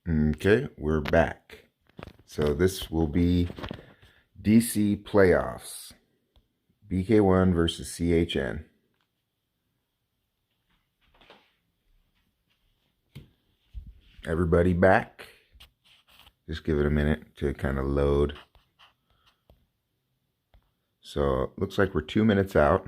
Okay, we're back. So this will be DC playoffs. BK1 versus CHN. Everybody back? Just give it a minute to kind of load. So it looks like we're 2 minutes out.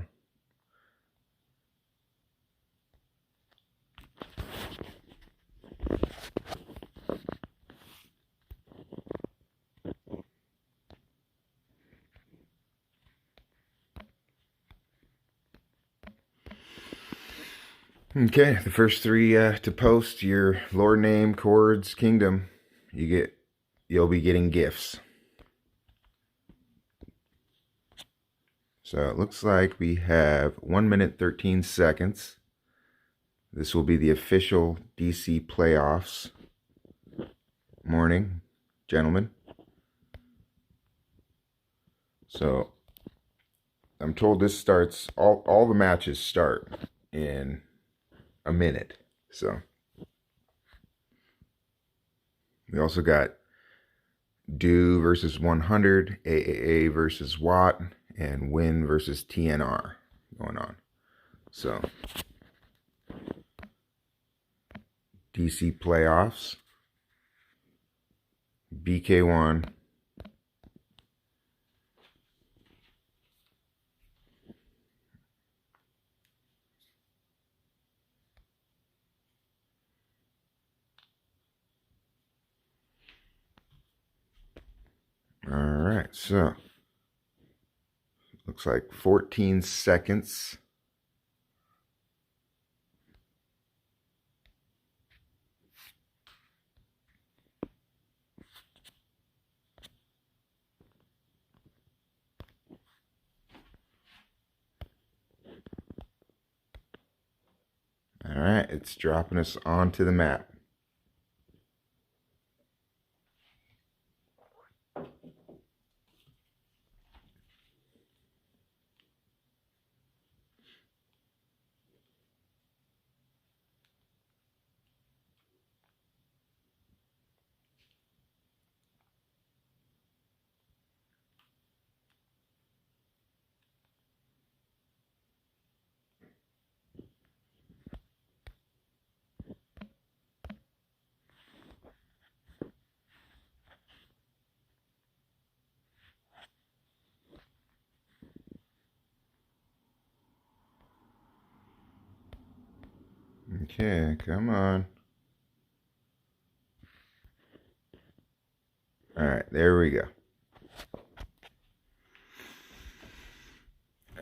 Okay, the first three to post your lore name, chords, kingdom, you'll be getting gifts. So it looks like we have 1 minute 13 seconds. This will be the official DC playoffs. Morning, gentlemen. So I'm told this starts, all the matches start in a minute. So we also got Do versus 100, AAA versus Watt, and Win versus TNR going on. So DC playoffs, BK1. All right, so looks like 14 seconds. All right, it's dropping us onto the map. Okay, come on. All right, there we go.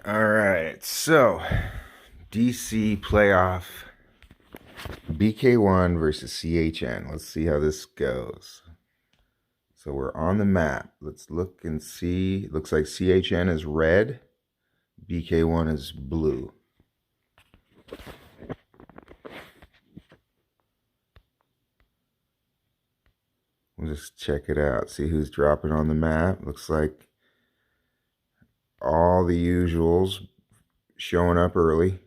All right, so DC playoff BK1 versus CHN. Let's see how this goes. So we're on the map. Let's look and see. It looks like CHN is red, BK1 is blue. We'll just check it out, see who's dropping on the map. Looks like all the usuals showing up early.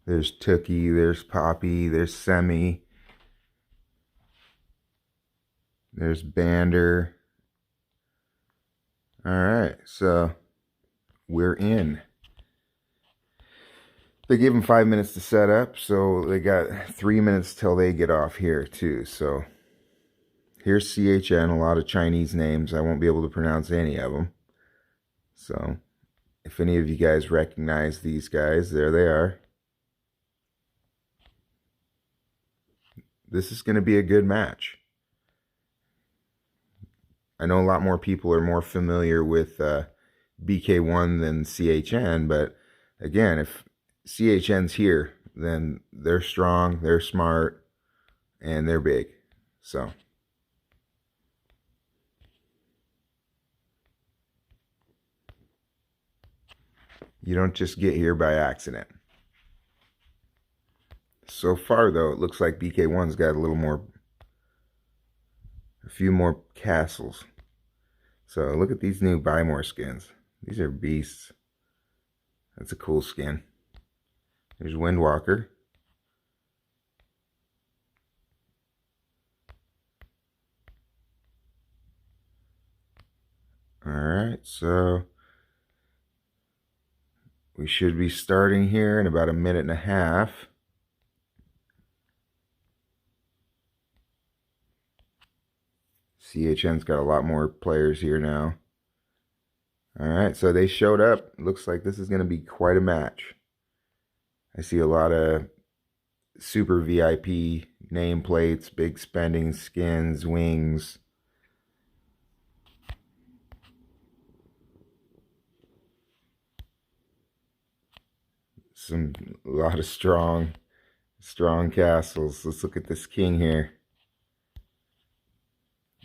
There's Tookie, there's Poppy, there's Semi, there's Bander. All right, so we're in. They give them 5 minutes to set up, so they got 3 minutes till they get off here too. So here's CHN, a lot of Chinese names. I won't be able to pronounce any of them. So if any of you guys recognize these guys, there they are. This is going to be a good match. I know a lot more people are more familiar with BK1 than CHN, but again, if CHN's here, then they're strong, they're smart, and they're big. So you don't just get here by accident. So far, though, it looks like BK1's got a few more castles. So look at these new Buy More skins. These are beasts. That's a cool skin. There's Windwalker. Alright, so we should be starting here in about a minute and a half. CHN's got a lot more players here now. Alright, so they showed up. Looks like this is going to be quite a match. I see a lot of super VIP nameplates, big spending skins, wings. A lot of strong castles. Let's look at this king here.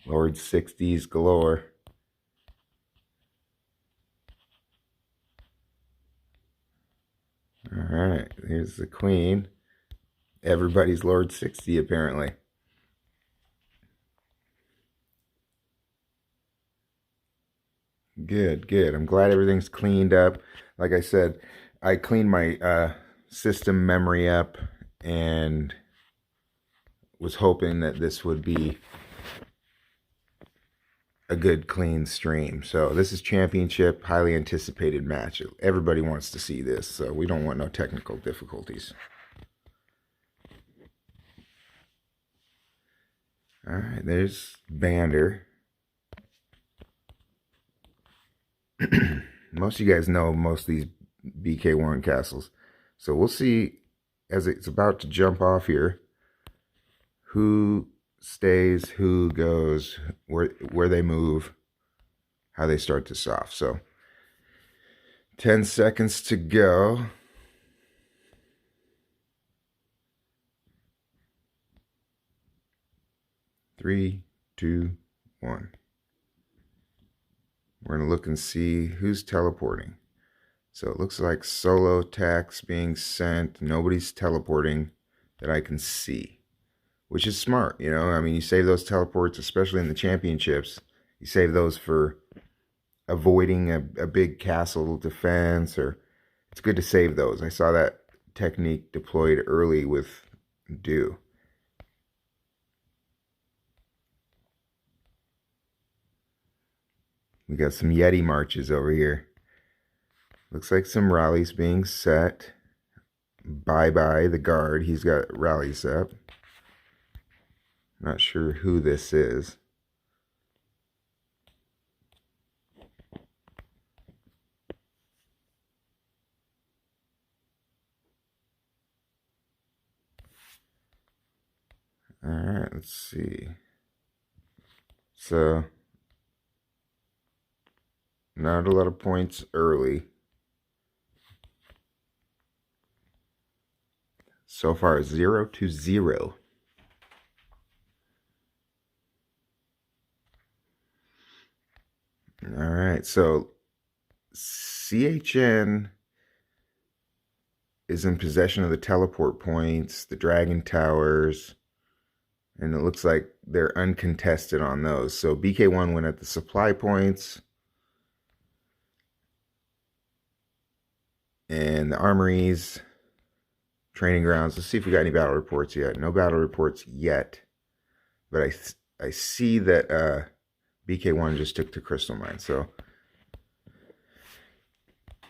Lord 60s galore. Alright, here's the queen. Everybody's Lord 60 apparently. Good, good. I'm glad everything's cleaned up. Like I said, I cleaned my system memory up and was hoping that this would be a good clean stream. So this is championship, highly anticipated match. Everybody wants to see this, so we don't want no technical difficulties. All right, there's Bander. Most of you guys know most of these BK1 castles. So we'll see as it's about to jump off here who stays, who goes, where they move, how they start this off. So 10 seconds to go. Three, two, one. We're going to look and see who's teleporting. So it looks like solo attacks being sent. Nobody's teleporting that I can see, which is smart. You know, I mean, you save those teleports, especially in the championships. You save those for avoiding a big castle defense, or it's good to save those. I saw that technique deployed early with Do. We got some Yeti marches over here. Looks like some rallies being set. Bye-bye, the guard. He's got rallies up. Not sure who this is. Alright, let's see. So, not a lot of points early. So far, 0-0. Alright, so CHN is in possession of the teleport points, the dragon towers, and it looks like they're uncontested on those. So BK1 went at the supply points and the armories, training grounds. Let's see if we got any battle reports yet. No battle reports yet, but I see that BK1 just took to Crystal Mine. So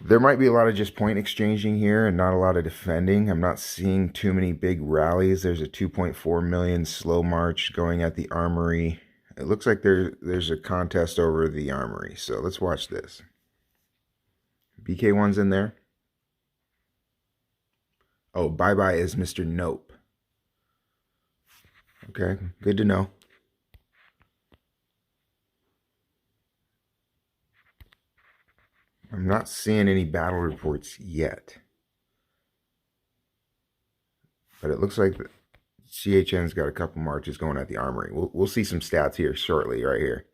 there might be a lot of just point exchanging here and not a lot of defending. I'm not seeing too many big rallies. There's a 2.4 million slow march going at the armory. It looks like there's a contest over the armory. So let's watch this. BK1's in there. Oh, bye-bye is Mr. Nope. Okay, good to know. I'm not seeing any battle reports yet. But it looks like the CHN's got a couple marches going at the armory. We'll see some stats here shortly, right here.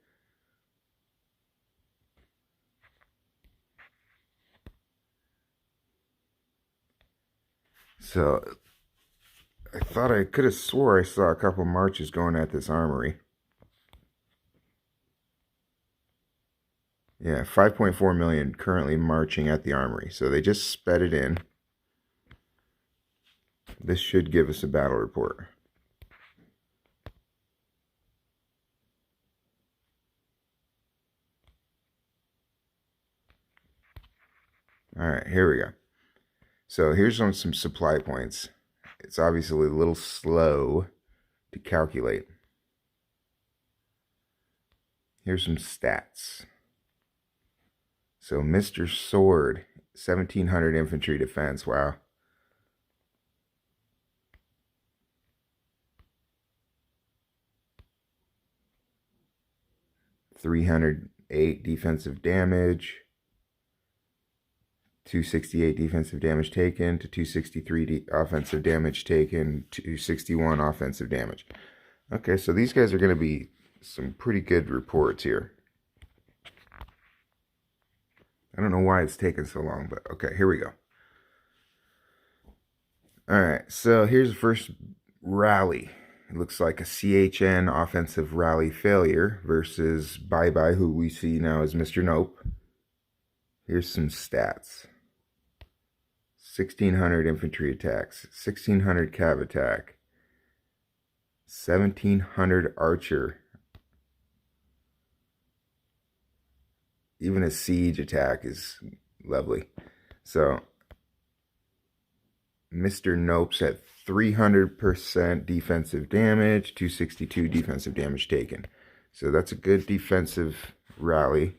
So I thought I could have swore I saw a couple marches going at this armory. Yeah, 5.4 million currently marching at the armory. So they just sped it in. This should give us a battle report. All right, here we go. So here's some supply points. It's obviously a little slow to calculate. Here's some stats. So Mr. Sword, 1,700 infantry defense. Wow. $308 defensive damage. 268 defensive damage taken to 263 offensive damage taken, 261 offensive damage. Okay, so these guys are going to be some pretty good reports here. I don't know why it's taken so long, but okay, here we go. All right, so here's the first rally. It looks like a CHN offensive rally failure versus Bye Bye, who we see now as Mr. Nope. Here's some stats. 1,600 infantry attacks, 1,600 cav attack, 1,700 archer. Even a siege attack is lovely. So Mr. Nope's at 300% defensive damage, 262 defensive damage taken. So that's a good defensive rally.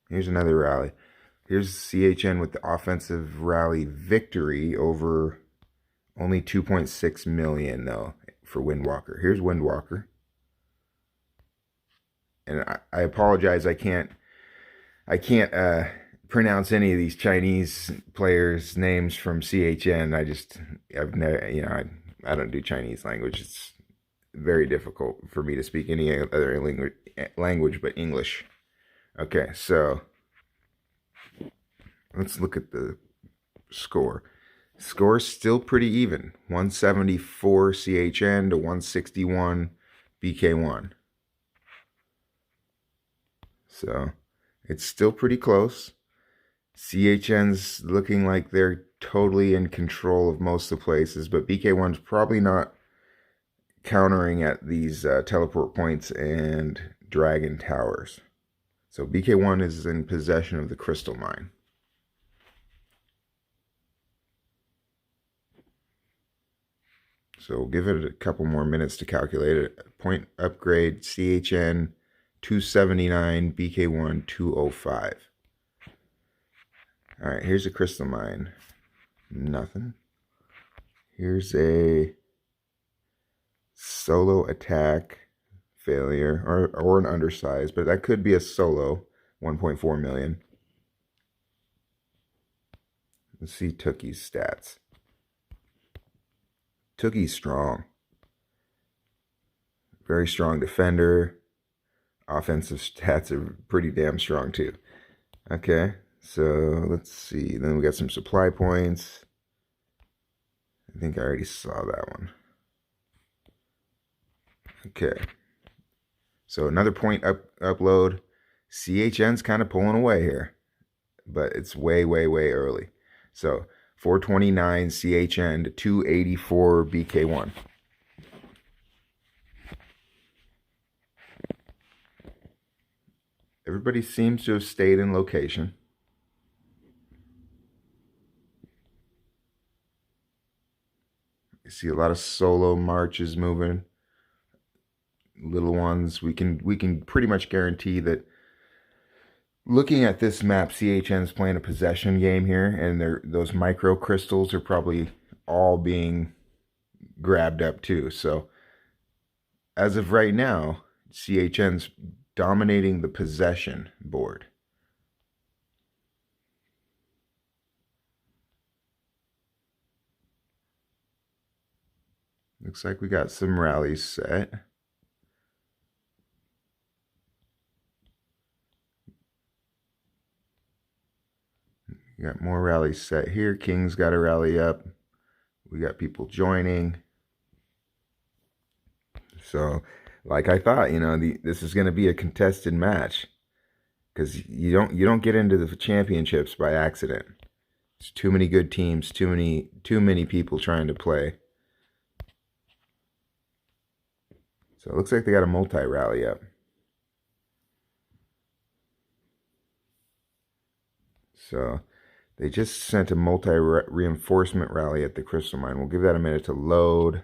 Here's another rally. Here's CHN with the offensive rally victory over only 2.6 million though for Windwalker. Here's Windwalker. And I apologize, I can't pronounce any of these Chinese players' names from CHN. I've never, I don't do Chinese language. It's very difficult for me to speak any other language but English. Okay, so let's look at the score. Score's still pretty even. 174 CHN to 161 BK1. So it's still pretty close. CHN's looking like they're totally in control of most of the places, but BK1's probably not countering at these teleport points and dragon towers. So BK1 is in possession of the crystal mine. So we'll give it a couple more minutes to calculate it. Point upgrade, CHN 279, BK1 205. All right, here's a crystal mine. Nothing. Here's a solo attack failure, or an undersize, but that could be a solo, 1.4 million. Let's see Tookie's stats. Tookie's strong. Very strong defender. Offensive stats are pretty damn strong too. Okay, so let's see. Then we got some supply points. I think I already saw that one. Okay. So another point upload. CHN's kind of pulling away here, but it's way, way, way early. So 429 CHN to 284 BK1. Everybody seems to have stayed in location. You see a lot of solo marches moving. Little ones. We can pretty much guarantee that looking at this map, CHN's playing a possession game here, and those micro crystals are probably all being grabbed up too. So as of right now, CHN's dominating the possession board. Looks like we got some rallies set. We got more rallies set here. King's got a rally up. We got people joining. So like I thought, this is going to be a contested match because you don't get into the championships by accident. It's too many good teams, too many people trying to play. So it looks like they got a multi-rally up. So they just sent a multi-reinforcement rally at the crystal mine. We'll give that a minute to load.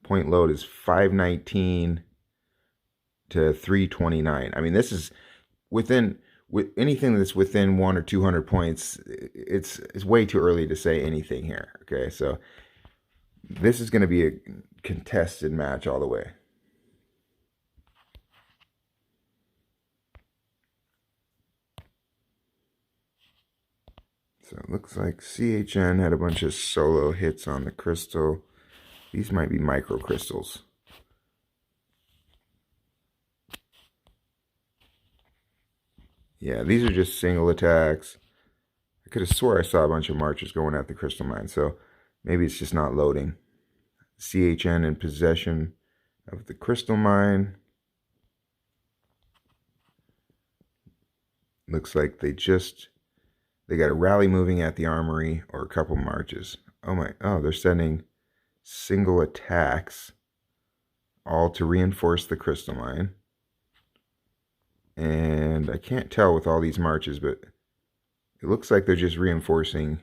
Point load is 519 to 329. I mean, this is with anything that's within 1 or 200 points. It's way too early to say anything here. Okay, so this is going to be a contested match all the way. So it looks like CHN had a bunch of solo hits on the crystal. These might be micro crystals. Yeah, these are just single attacks. I could have swore I saw a bunch of marches going at the crystal mine, so maybe it's just not loading. CHN in possession of the crystal mine. Looks like they got a rally moving at the armory or a couple marches. They're sending single attacks all to reinforce the crystal mine. And I can't tell with all these marches, but it looks like they're just reinforcing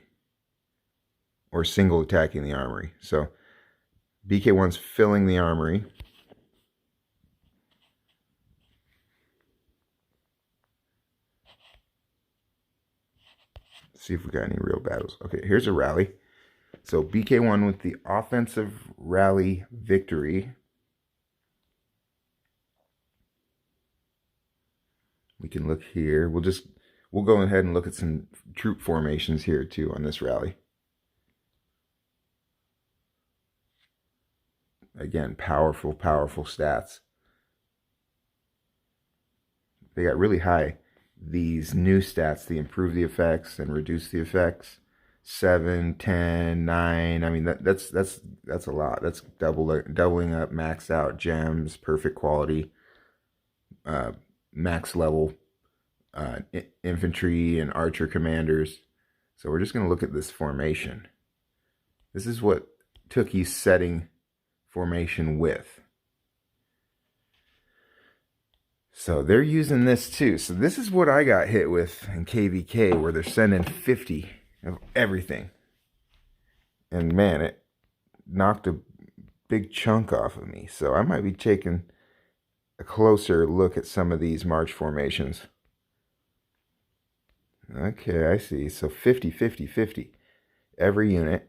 or single attacking the armory. So BK1's filling the armory. Let's see if we got any real battles. Okay, here's a rally. So BK1 with the offensive rally victory. We can look here. We'll go ahead and look at some troop formations here too on this rally. Again, powerful stats. They got really high. These new stats, they improve the effects and reduce the effects. 7, 10, 9. I mean, that's a lot. That's doubling up, maxed out gems, perfect quality, max level infantry and archer commanders. So we're just going to look at this formation. This is what Tookie's setting formation with. So they're using this too. So this is what I got hit with in KVK, where they're sending 50 of everything. And man, it knocked a big chunk off of me. So I might be taking a closer look at some of these march formations. Okay, I see. So 50, 50, 50 every unit.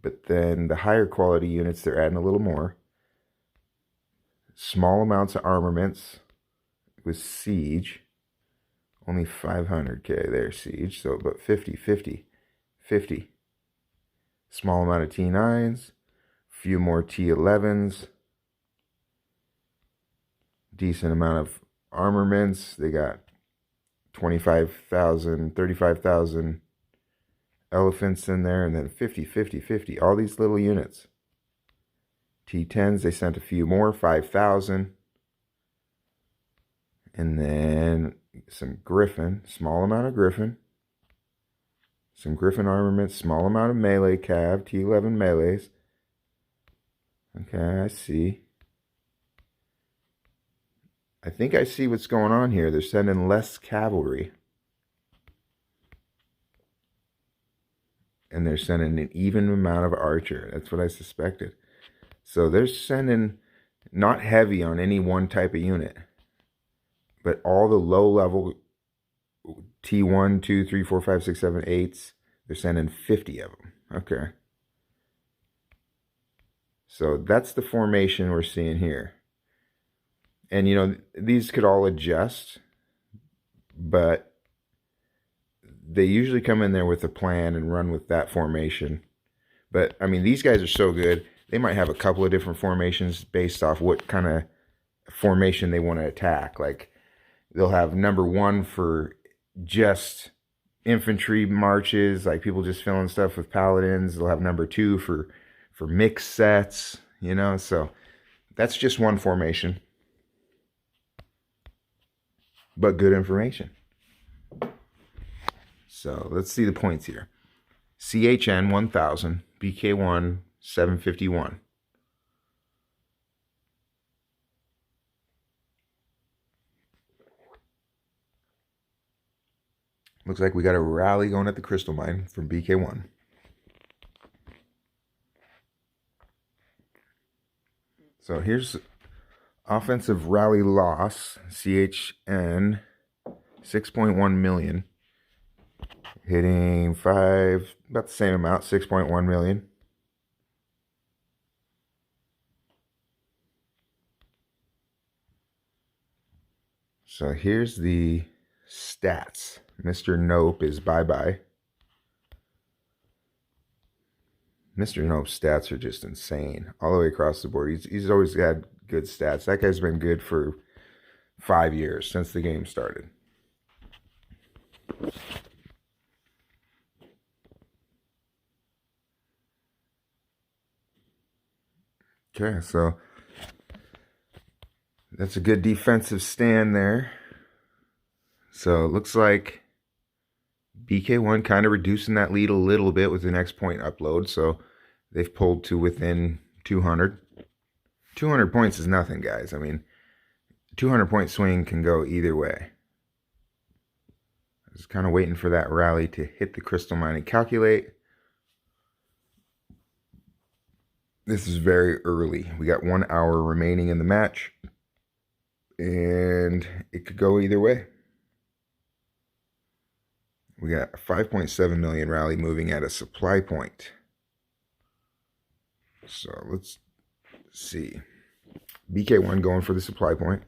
But then the higher quality units, they're adding a little more. Small amounts of armaments with siege. Only 500k there, siege. So, but 50, 50, 50. Small amount of T9s. Few more T11s. Decent amount of armaments. They got 25,000, 35,000 elephants in there, and then 50, 50, 50. All these little units. T10s, they sent a few more, 5,000. And then some Griffin, small amount of Griffin. Some Griffin armament, small amount of melee cav, T11 melees. Okay, I see. I think I see what's going on here. They're sending less cavalry. And they're sending an even amount of archer. That's what I suspected. So they're sending not heavy on any one type of unit, but all the low level T1, 2, 3, 4, 5, 6, 7, 8s, they're sending 50 of them. Okay. So that's the formation we're seeing here. And, these could all adjust, but they usually come in there with a plan and run with that formation. But, I mean, these guys are so good. They might have a couple of different formations based off what kind of formation they want to attack. Like, they'll have number 1 for just infantry marches, like people just filling stuff with paladins. They'll have number 2 for mixed sets, you know, so that's just one formation, but good information. So let's see the points here. CHN 1000, BK1 751. Looks like we got a rally going at the crystal mine from BK1. So here's offensive rally loss, CHN 6.1 million. Hitting about the same amount, 6.1 million. So here's the stats. Mr. Nope is bye-bye. Mr. Nope's stats are just insane. All the way across the board. He's always had good stats. That guy's been good for 5 years, since the game started. Okay, so that's a good defensive stand there. So it looks like BK1 kind of reducing that lead a little bit with the next point upload. So they've pulled to within 200. 200 points is nothing, guys. I mean, 200-point swing can go either way. I was kind of waiting for that rally to hit the crystal mine and calculate. This is very early. We got 1 hour remaining in the match, and it could go either way. We got a 5.7 million rally moving at a supply point. So let's see. BK1 going for the supply point.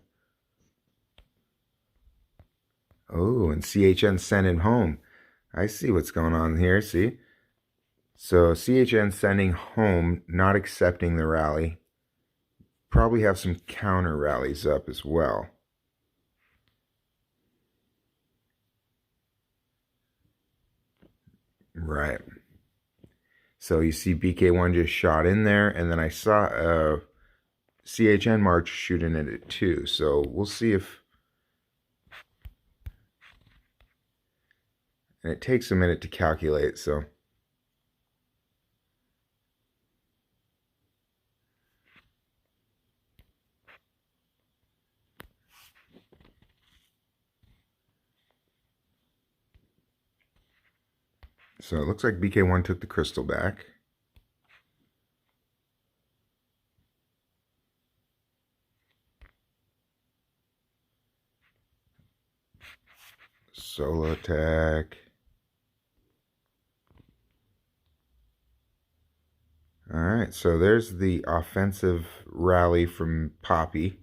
Oh, and CHN sent him home. I see what's going on here, see? So CHN sending home, not accepting the rally. Probably have some counter rallies up as well. Right. So you see BK1 just shot in there, and then I saw CHN March shooting at it too. So we'll see if... And it takes a minute to calculate, so... So it looks like BK1 took the crystal back. Solo attack. Alright, so there's the offensive rally from Poppy.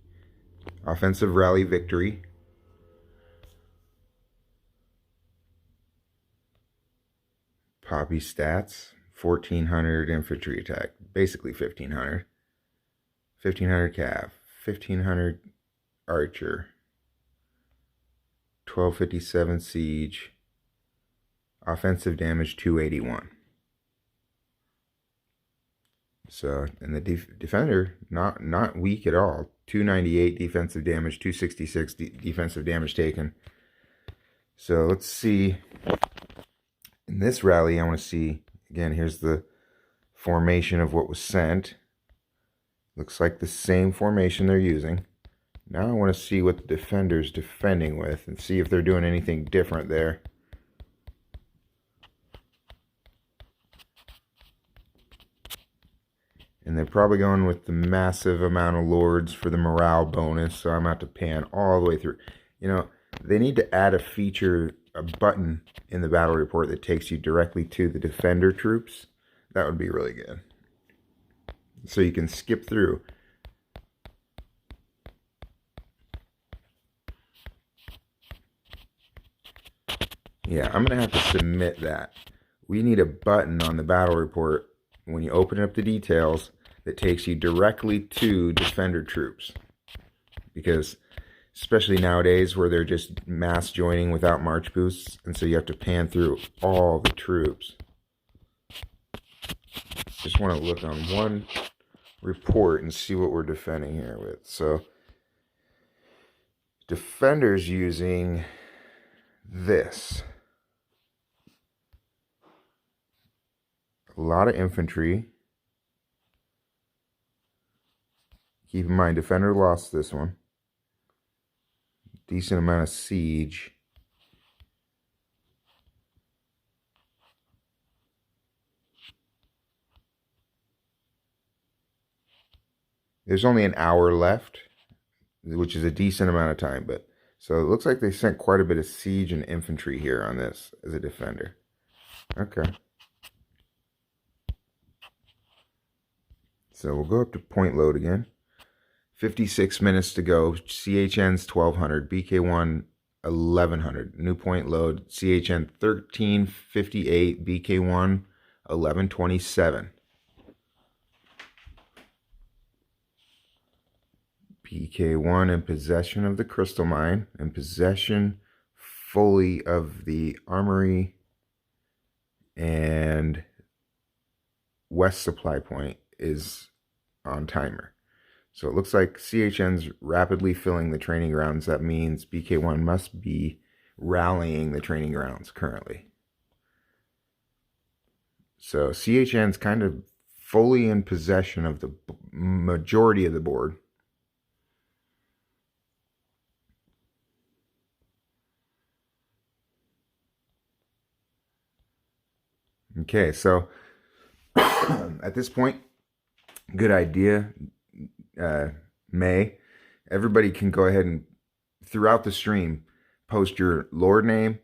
Offensive rally victory. Poppy stats, 1400 infantry attack, basically 1500. 1500 cav, 1500 archer, 1257 siege, offensive damage 281. So, and the defender, not weak at all. 298 defensive damage, 266 defensive damage taken. So let's see. In this rally, I want to see, again, here's the formation of what was sent. Looks like the same formation they're using. Now I want to see what the defender's defending with and see if they're doing anything different there. And they're probably going with the massive amount of lords for the morale bonus, so I'm going to have to pan all the way through. You know, they need to add a feature, a button in the battle report that takes you directly to the defender troops. That would be really good. So you can skip through. Yeah, I'm going to have to submit that. We need a button on the battle report when you open up the details that takes you directly to defender troops. Because especially nowadays where they're just mass joining without march boosts, and so you have to pan through all the troops. Just want to look on report and see what we're defending here with. So defenders using this. A lot of infantry. Keep in mind, defender lost this one. Decent amount of siege. There's only an hour left, which is a decent amount of time. But so it looks like they sent quite a bit of siege and infantry here on this as a defender. Okay. So we'll go up to point load again. 56 minutes to go. CHN's 1200. BK1 1100. New point load. CHN 1358. BK1 1127. BK1 in possession of the crystal mine, in possession fully of the armory and west supply point is on timer. So it looks like CHN's rapidly filling the training grounds. That means BK1 must be rallying the training grounds currently. So CHN's kind of fully in possession of the majority of the board. Okay, so at this point, good idea. Everybody can go ahead and throughout the stream post your lord name,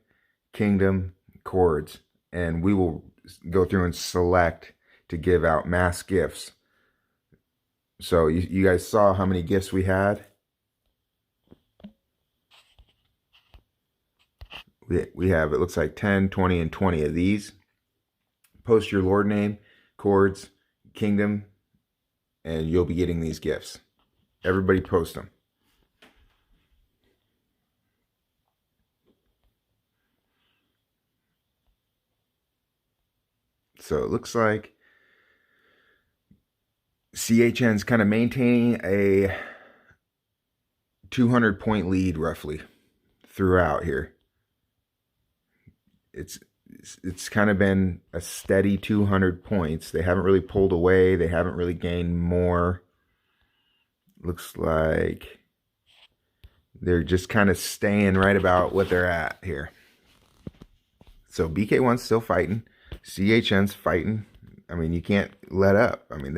kingdom, chords, and we will go through and select to give out mass gifts. So you guys saw how many gifts we had. We have, it looks like 10, 20, and 20 of these. Post your lord name, chords, kingdom, and you'll be getting these gifts. Everybody post them. So it looks like CHN's kind of maintaining a 200 point lead roughly throughout here. It's kind of been a steady 200 points. They haven't really pulled away. They haven't really gained more. Looks like they're just kind of staying right about what they're at here. So BK1's still fighting. CHN's fighting. I mean, you can't let up. I mean,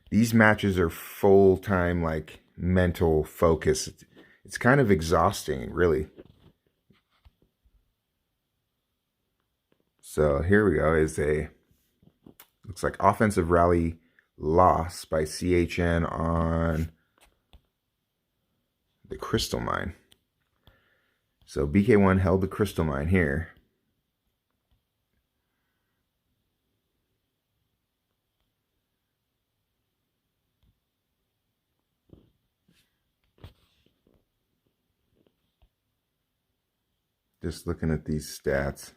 these matches are full-time, like, mental focus. It's kind of exhausting, really. So here we go, looks like offensive rally loss by CHN on the crystal mine. So BK1 held the crystal mine here. Just looking at these stats.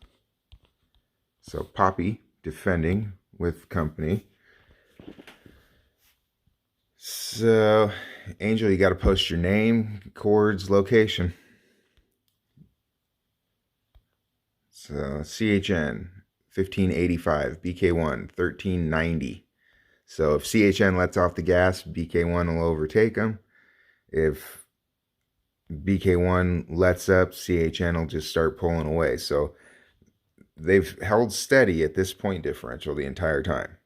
So Poppy defending with company. So Angel, you got to post your name, chords, location. So CHN 1585, BK1 1390. So if CHN lets off the gas, BK1 will overtake them. If BK1 lets up, CHN will just start pulling away. So they've held steady at this point differential the entire time.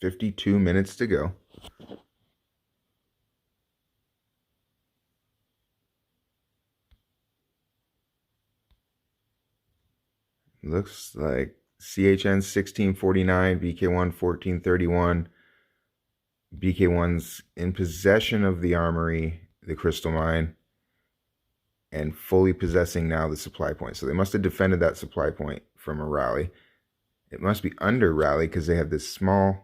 $52 minutes to go. Looks like CHN 1649, BK1 1431. BK1's in possession of the armory, the crystal mine, and fully possessing now the supply point. So they must have defended that supply point from a rally. It must be under rally because they have this small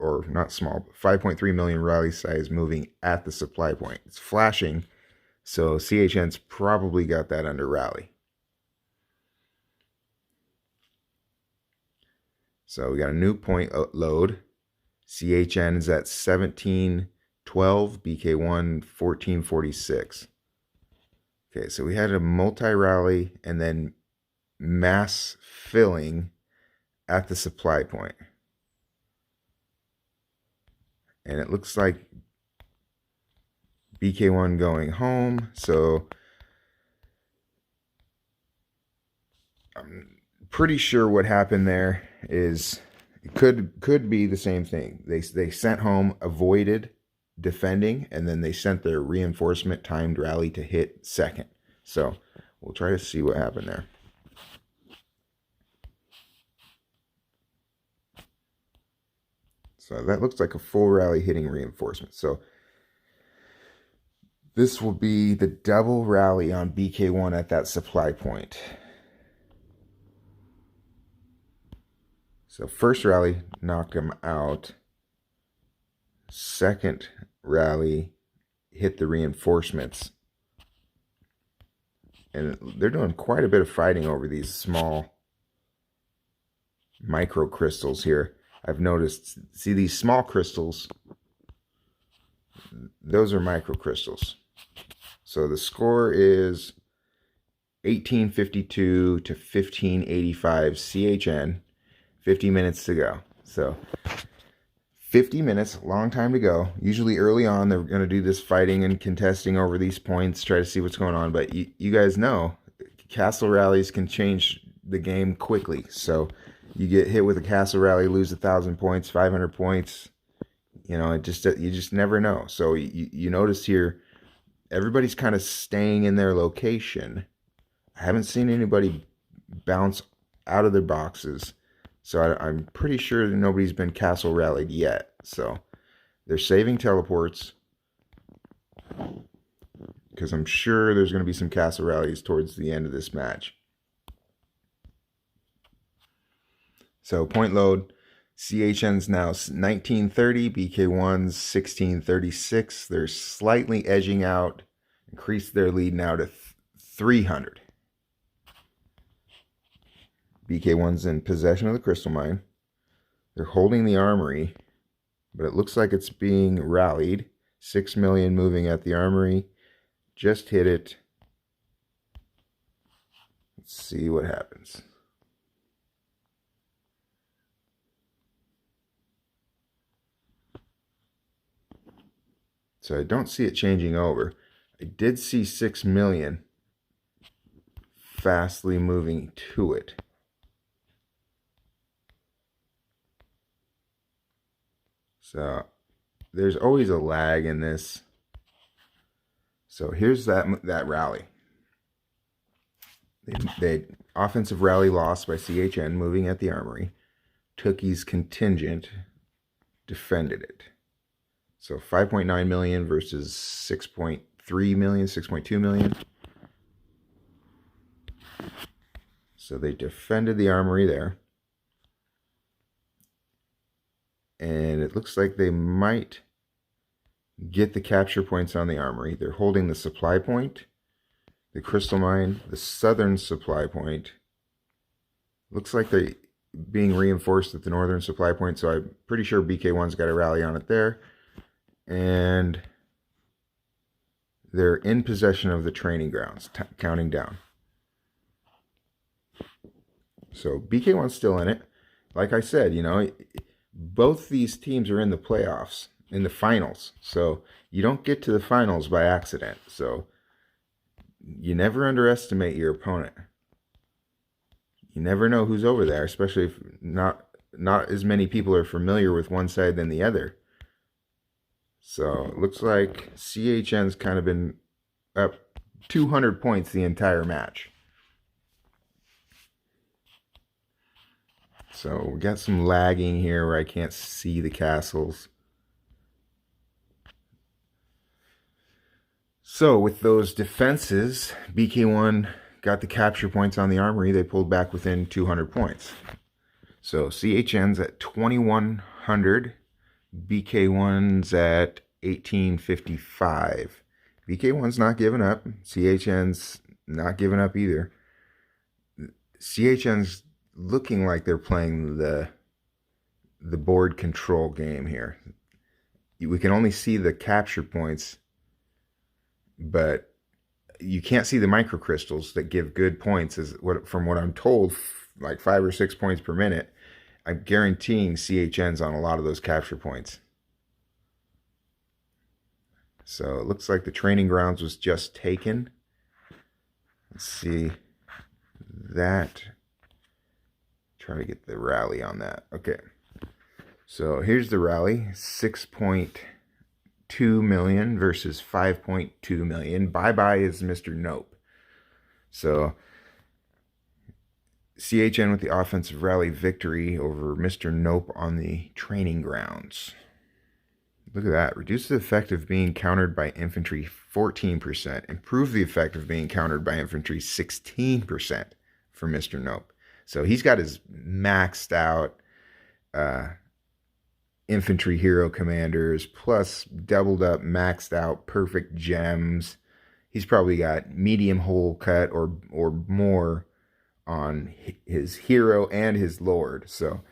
or not small, but 5.3 million rally size moving at the supply point. It's flashing, so CHN's probably got that under rally. So we got a new point load. CHN is at 1712, BK1 1446. Okay, so we had a multi-rally and then mass filling at the supply point. And it looks like BK1 going home, so I'm pretty sure what happened there is it could be the same thing. They sent home, avoided defending, and then they sent their reinforcement timed rally to hit second. So we'll try to see what happened there. So that looks like a full rally hitting reinforcement. So this will be the double rally on BK1 at that supply point. So first rally knocked him out. Second rally hit the reinforcements. And they're doing quite a bit of fighting over these small micro crystals here. I've noticed, see these small crystals, those are micro crystals. So the score is 1852 to 1585 CHN, 50 minutes to go. So 50 minutes, long time to go. Usually early on, they're going to do this fighting and contesting over these points, try to see what's going on. But you guys know, castle rallies can change the game quickly. So you get hit with a castle rally, lose 1,000 points, 500 points. You know, you just never know. So you notice here, everybody's kind of staying in their location. I haven't seen anybody bounce out of their boxes. So I'm pretty sure that nobody's been castle rallied yet. So they're saving teleports, because I'm sure there's going to be some castle rallies towards the end of this match. So point load, CHN's now 1930, BK1's 1636. They're slightly edging out, increased their lead now to 300. BK1's in possession of the crystal mine. They're holding the armory, but it looks like it's being rallied. 6 million moving at the armory. Just hit it. Let's see what happens. So I don't see it changing over. I did see 6 million fastly moving to it. So there's always a lag in this. So here's that rally. They offensive rally lost by CHN, moving at the armory. Tookie's contingent defended it. So 5.9 million versus 6.3 million, 6.2 million. So they defended the armory there. And it looks like they might get the capture points on the armory. They're holding the supply point, the crystal mine, the southern supply point. Looks like they're being reinforced at the northern supply point, so I'm pretty sure BK1's got a rally on it there. And they're in possession of the training grounds, counting down. So BK1's still in it. Like I said, you know, both these teams are in the playoffs, in the finals. So you don't get to the finals by accident. So you never underestimate your opponent. You never know who's over there, especially if not as many people are familiar with one side than the other. So it looks like CHN's kind of been up 200 points the entire match. So we got some lagging here where I can't see the castles. So with those defenses, BK1 got the capture points on the armory. They pulled back within 200 points. So CHN's at 2100. BK1's at 1855. BK1's not giving up. CHN's not giving up either. CHN's looking like they're playing the board control game here. We can only see the capture points, but you can't see the microcrystals that give good points. From what I'm told, like 5 or 6 points per minute. I'm guaranteeing CHN's on a lot of those capture points. So it looks like the training grounds was just taken. Let's see that. Try to get the rally on that. Okay. So here's the rally. 6.2 million versus 5.2 million. Bye-bye is Mr. Nope. So CHN with the offensive rally victory over Mr. Nope on the training grounds. Look at that. Reduce the effect of being countered by infantry 14%. Improve the effect of being countered by infantry 16% for Mr. Nope. So he's got his maxed out infantry hero commanders plus doubled up, maxed out perfect gems. He's probably got medium hole cut or more on his hero and his lord. So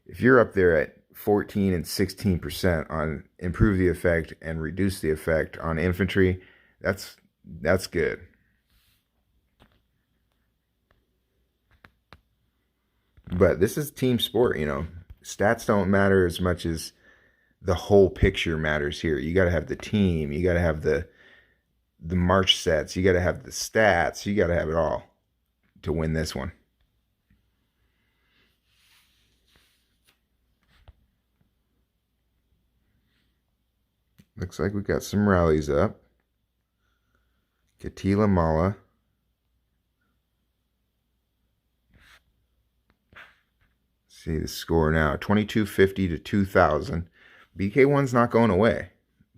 if you're up there at 14 and 16% on improve the effect and reduce the effect on infantry, that's good. But this is team sport, you know. Stats don't matter as much as the whole picture matters here. You got to have the team, you got to have the march sets, you got to have the stats, you got to have it all to win this one. Looks like we got some rallies up. Katila Mala. See the score now, 2250 to 2000. BK1's not going away.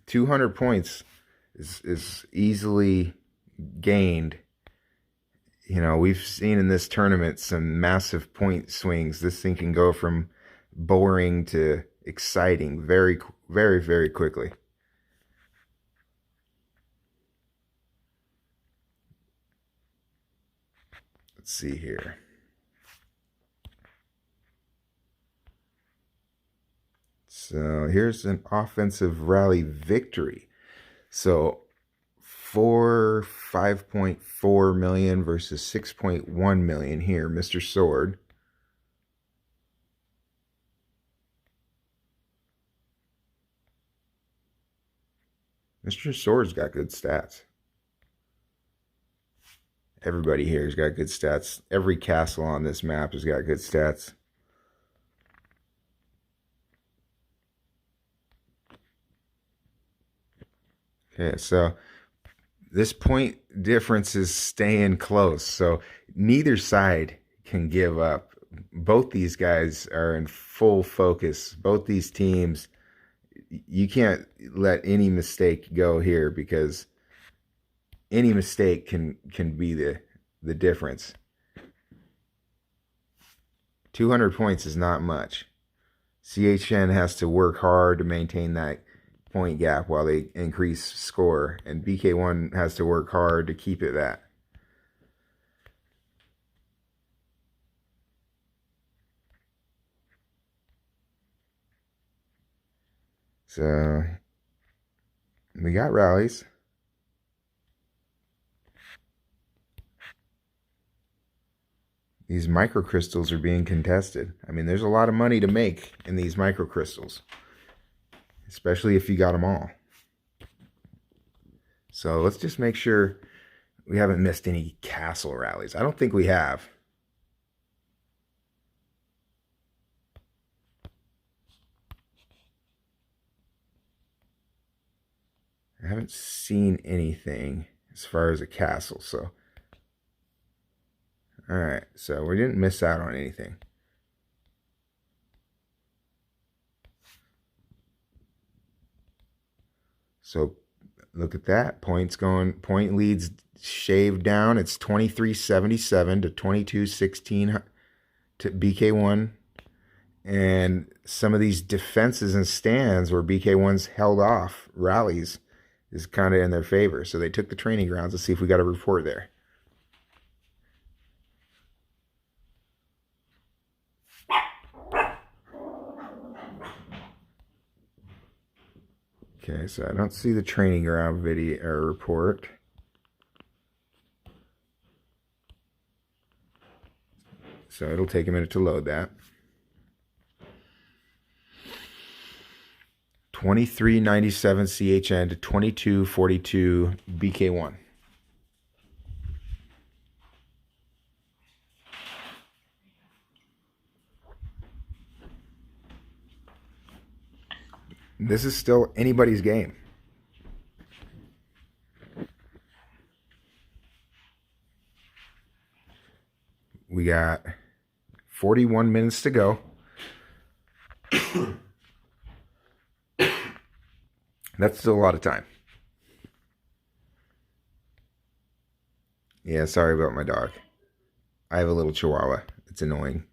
200 points is easily gained. You know, we've seen in this tournament some massive point swings. This thing can go from boring to exciting very, very, very quickly. Let's see here. So here's an offensive rally victory. So for 5.4 million versus 6.1 million here, Mr. Sword. Mr. Sword's got good stats. Everybody here has got good stats. Every castle on this map has got good stats. Okay, so this point difference is staying close. So neither side can give up. Both these guys are in full focus. Both these teams, you can't let any mistake go here because any mistake can be the difference. 200 points is not much. CHN has to work hard to maintain that point gap while they increase score, and BK1 has to work hard to keep it that. So we got rallies. These microcrystals are being contested. I mean, there's a lot of money to make in these microcrystals, especially if you got them all. So let's just make sure we haven't missed any castle rallies. I don't think we have. I haven't seen anything as far as a castle, so. All right, so we didn't miss out on anything. So look at that. Point leads shaved down. It's 2377 to 2216 to BK1. And some of these defenses and stands where BK1's held off rallies is kind of in their favor. So they took the training grounds to see if we got a report there. Okay, so I don't see the training ground video or report. So it'll take a minute to load that. 2397 CHN to 2242 BK1. This is still anybody's game. We got 41 minutes to go. That's still a lot of time. Yeah, sorry about my dog. I have a little chihuahua. It's annoying,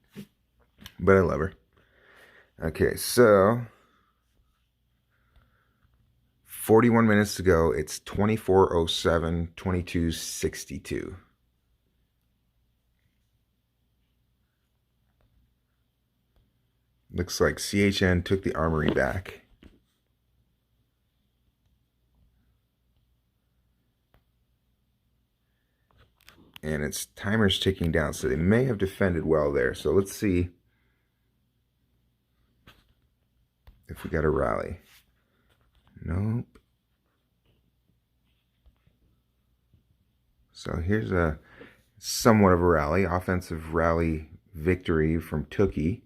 but I love her. Okay, so 41 minutes to go. It's 24:07, 22:62. Looks like CHN took the armory back. And its timer's ticking down, so they may have defended well there. So let's see if we got a rally. Nope. So here's a somewhat of a rally, offensive rally victory from Tookie.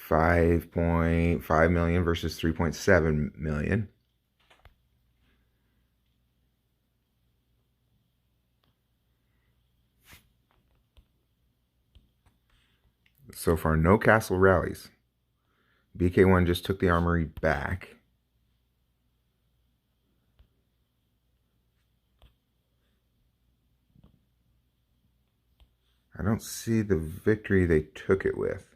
5.5 million versus 3.7 million. So far, no castle rallies. BK1 just took the armory back. I don't see the victory they took it with.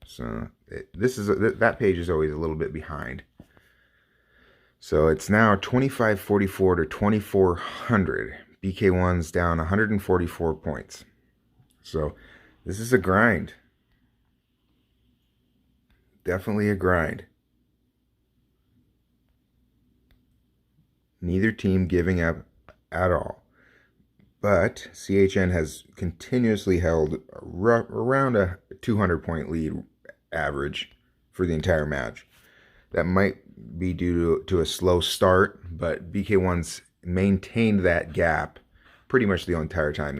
So that page is always a little bit behind. So it's now 2544 to 2400. BK1's down 144 points. So this is a grind. Definitely a grind. Neither team giving up at all. But CHN has continuously held around a 200-point lead average for the entire match. That might be due to a slow start, but BK1's maintained that gap pretty much the entire time.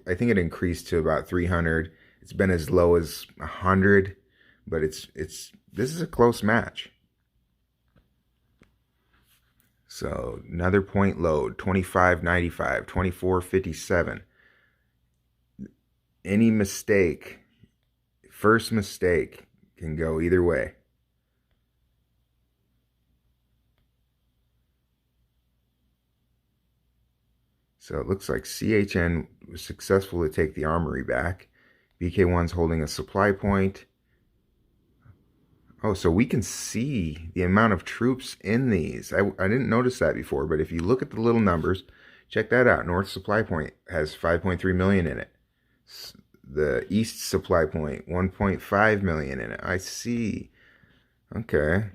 I think it increased to about 300. It's been as low as 100, but this is a close match. So another point load, 25.95, 24.57. Any mistake, first mistake, can go either way. So it looks like CHN was successful to take the armory back. BK1's holding a supply point. Oh, so we can see the amount of troops in these. I didn't notice that before, but if you look at the little numbers, check that out. North supply point has 5.3 million in it. The east supply point, 1.5 million in it. I see. Okay.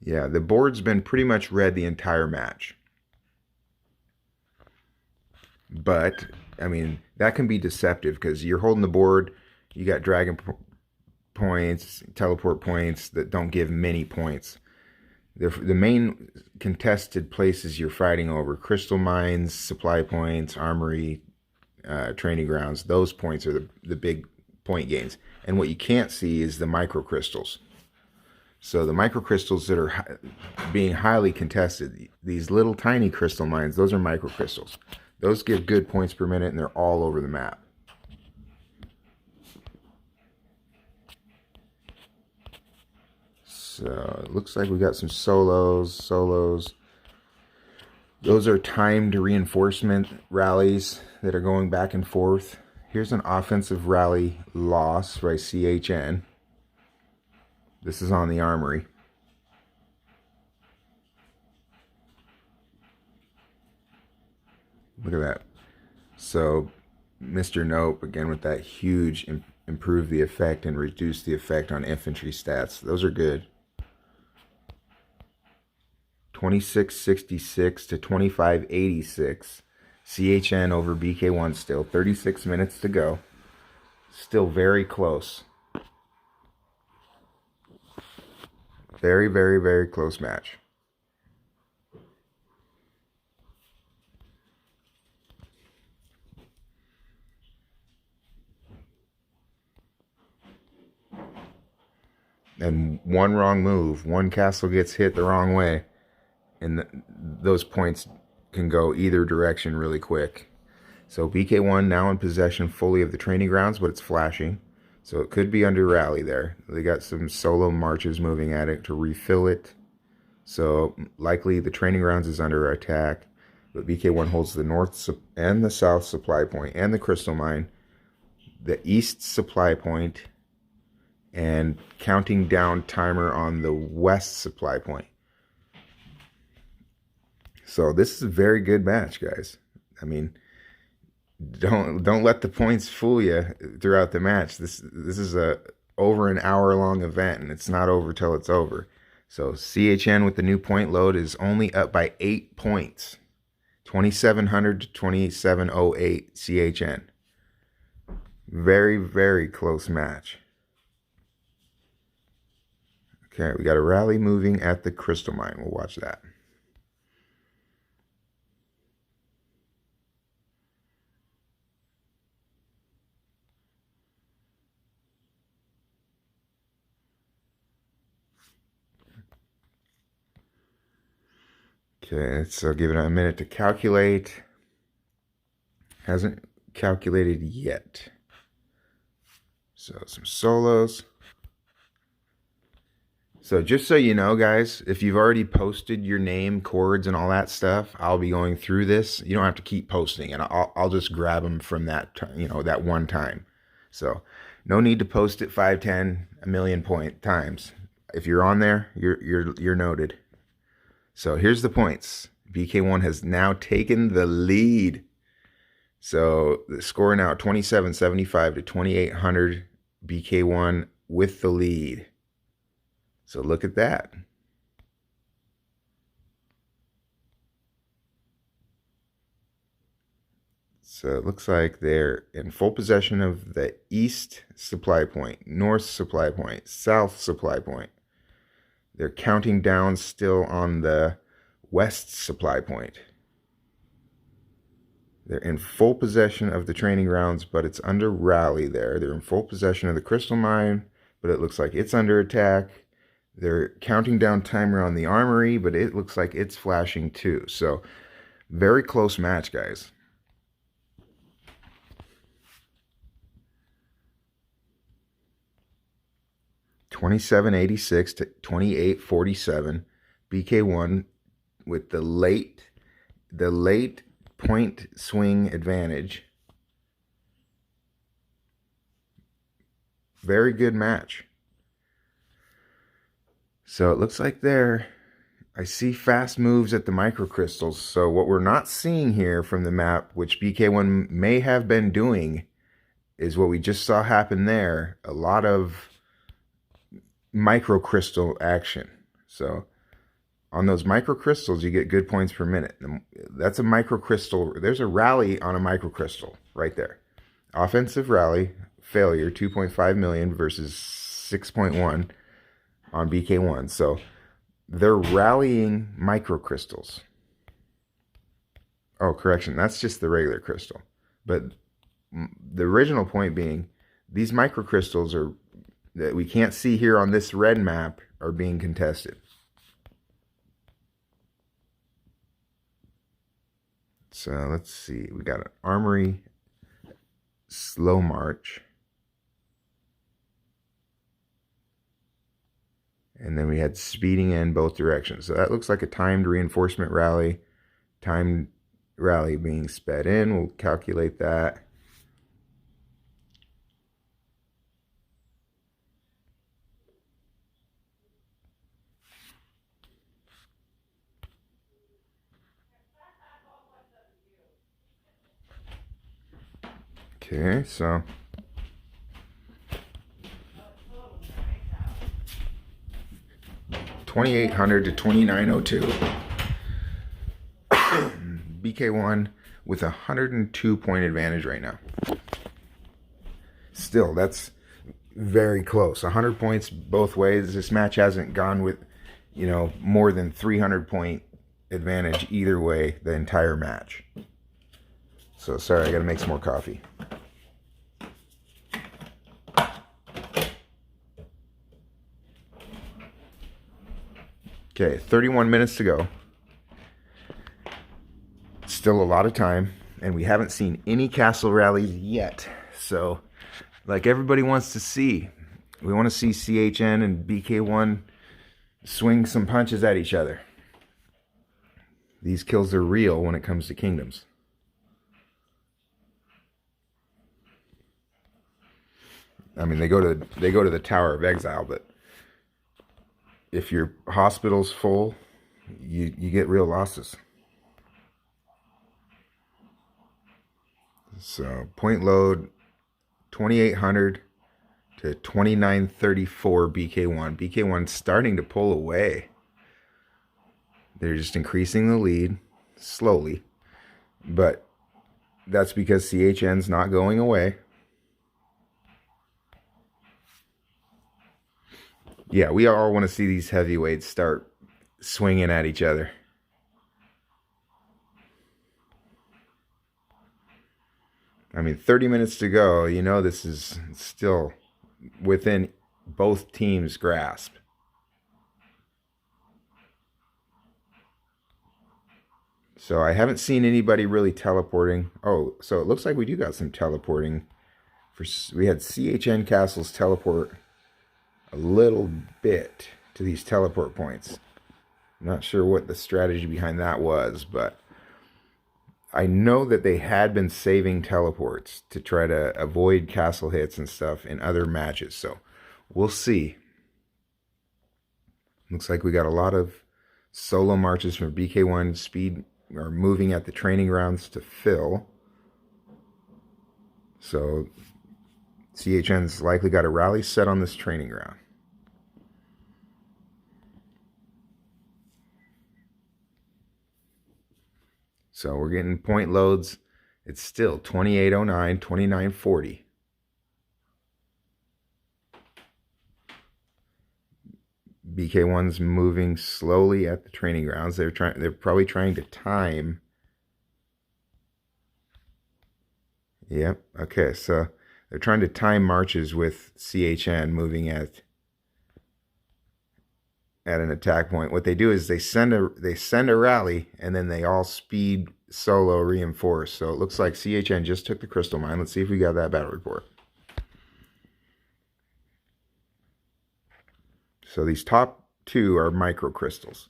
Yeah, the board's been pretty much red the entire match. But, I mean, that can be deceptive because you're holding the board, you got dragon points, teleport points that don't give many points. The main contested places you're fighting over, crystal mines, supply points, armory, training grounds, those points are the big point gains. And what you can't see is the microcrystals. So the microcrystals that are being highly contested, these little tiny crystal mines, those are microcrystals. Those give good points per minute, and they're all over the map. So it looks like we got some solos. Those are timed reinforcement rallies that are going back and forth. Here's an offensive rally loss by CHN. This is on the Armory. Look at that. So Mr. Nope, again with that huge improve the effect and reduce the effect on infantry stats. Those are good. 2666 to 2586. CHN over BK1 still. 36 minutes to go. Still very close. Very, very, very close match. And one wrong move, one castle gets hit the wrong way, and those points can go either direction really quick. So BK1 now in possession fully of the training grounds, but it's flashing. So it could be under rally there. They got some solo marches moving at it to refill it. So likely the training grounds is under attack. But BK1 holds the north and the south supply point and the crystal mine. The east supply point and counting down timer on the west supply point. So this is a very good match, guys. I mean, don't let the points fool you throughout the match. This is a over an hour long event, and it's not over till it's over. So CHN with the new point load is only up by 8 points. 2700 to 2708 CHN. Very, very close match. Okay, we got a rally moving at the crystal mine. We'll watch that. Okay, so give it a minute to calculate. Hasn't calculated yet. So some solos. So just so you know, guys, if you've already posted your name, chords, and all that stuff, I'll be going through this. You don't have to keep posting, and I'll just grab them from that, that one time. So no need to post it 5, 10, a million times. If you're on there, you're noted. So here's the points. BK1 has now taken the lead. So the score now 2775 to 2800. BK1 with the lead. So look at that. So it looks like they're in full possession of the east supply point, north supply point, south supply point. They're counting down still on the west supply point. They're in full possession of the training grounds, but it's under rally there. They're in full possession of the crystal mine, but it looks like it's under attack. They're counting down timer on the armory, but it looks like it's flashing too. So very close match, guys. $27.86 to $28.47. BK1 with the late point swing advantage. Very good match. So it looks like I see fast moves at the microcrystals. So what we're not seeing here from the map, which BK1 may have been doing, is what we just saw happen there. A lot of microcrystal action. So on those microcrystals, you get good points per minute. That's a microcrystal. There's a rally on a microcrystal right there. Offensive rally, failure, 2.5 million versus 6.1 on BK1. So they're rallying microcrystals. Oh, correction. That's just the regular crystal. But the original point being, these microcrystals that we can't see here on this red map are being contested. So let's see. We got an armory slow march. And then we had speeding in both directions. So that looks like a timed reinforcement rally, Time rally being sped in. We'll calculate that. Okay, so 2800 to 2902. BK1 with a 102 point advantage right now. Still, that's very close. 100 points both ways. This match hasn't gone with, more than 300 point advantage either way the entire match. So sorry, I gotta make some more coffee. Okay, 31 minutes to go. Still a lot of time, and we haven't seen any castle rallies yet. So, like everybody wants to see, we want to see CHN and BK1 swing some punches at each other. These kills are real when it comes to kingdoms. I mean, they go to the Tower of Exile, but if your hospital's full, you get real losses. So point load 2800 to 2934 BK1. BK1 starting to pull away. They're just increasing the lead slowly, but that's because CHN's not going away. Yeah, we all want to see these heavyweights start swinging at each other. I mean, 30 minutes to go. This is still within both teams' grasp. So I haven't seen anybody really teleporting. Oh, so it looks like we do got some teleporting. We had CHN Castles teleport a little bit to these teleport points. I'm not sure what the strategy behind that was, but I know that they had been saving teleports to try to avoid castle hits and stuff in other matches. So we'll see. Looks like we got a lot of solo marches from BK1. Speed are moving at the training grounds to fill. So CHN's likely got a rally set on this training ground. So we're getting point loads. It's still 2809, 2940. BK1's moving slowly at the training grounds. They're probably trying to time. Yep. Okay, so they're trying to time marches with CHN moving at an attack point. What they do is they send a rally, and then they all speed solo reinforce. So it looks like CHN just took the crystal mine. Let's see if we got that battle report. So these top two are micro crystals.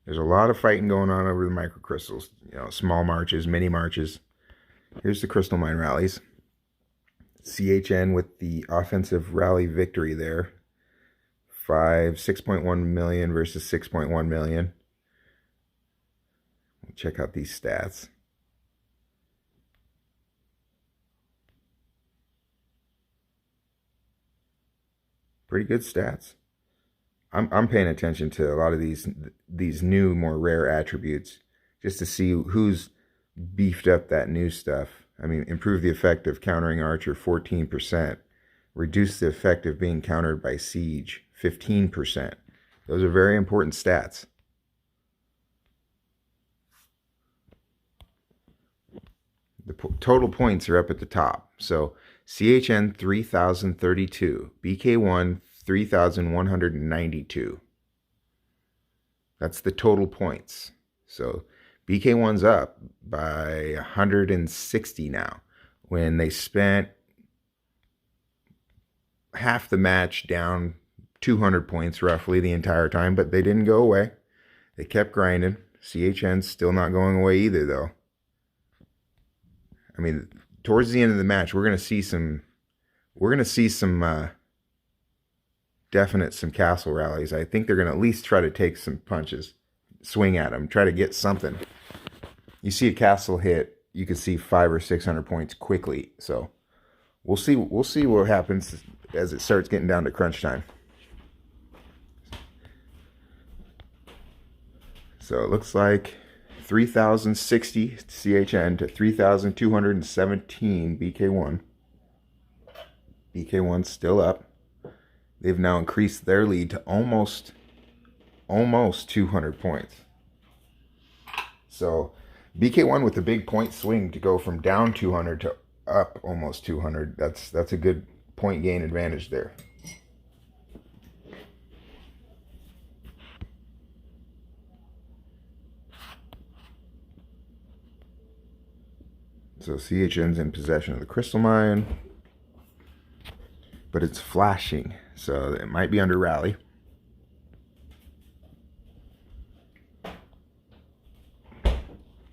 There's a lot of fighting going on over the micro crystals. Small marches, mini marches. Here's the crystal mine rallies. CHN with the offensive rally victory there. 6.1 million versus 6.1 million. Check out these stats. Pretty good stats. I'm paying attention to a lot of these new, more rare attributes just to see who's beefed up that new stuff. I mean, improve the effect of countering archer 14%. Reduce the effect of being countered by siege 15%. Those are very important stats. The total points are up at the top. So CHN 3032, BK1 3,192. That's the total points. So BK1's up by 160 now, when they spent half the match down 200 points roughly the entire time, but they didn't go away. They kept grinding. CHN's still not going away either, though. I mean, towards the end of the match, we're gonna see some definite some castle rallies. I think they're gonna at least try to take some punches, swing at them, try to get something. You see a castle hit, you can see 500 or 600 points quickly. So we'll see what happens as it starts getting down to crunch time. So it looks like 3,060 CHN to 3,217 BK1. BK1's still up. They've now increased their lead to almost 200 points. So BK1 with a big point swing to go from down 200 to up almost 200. That's a good point gain advantage there. So CHN's in possession of the crystal mine, but it's flashing, so it might be under rally.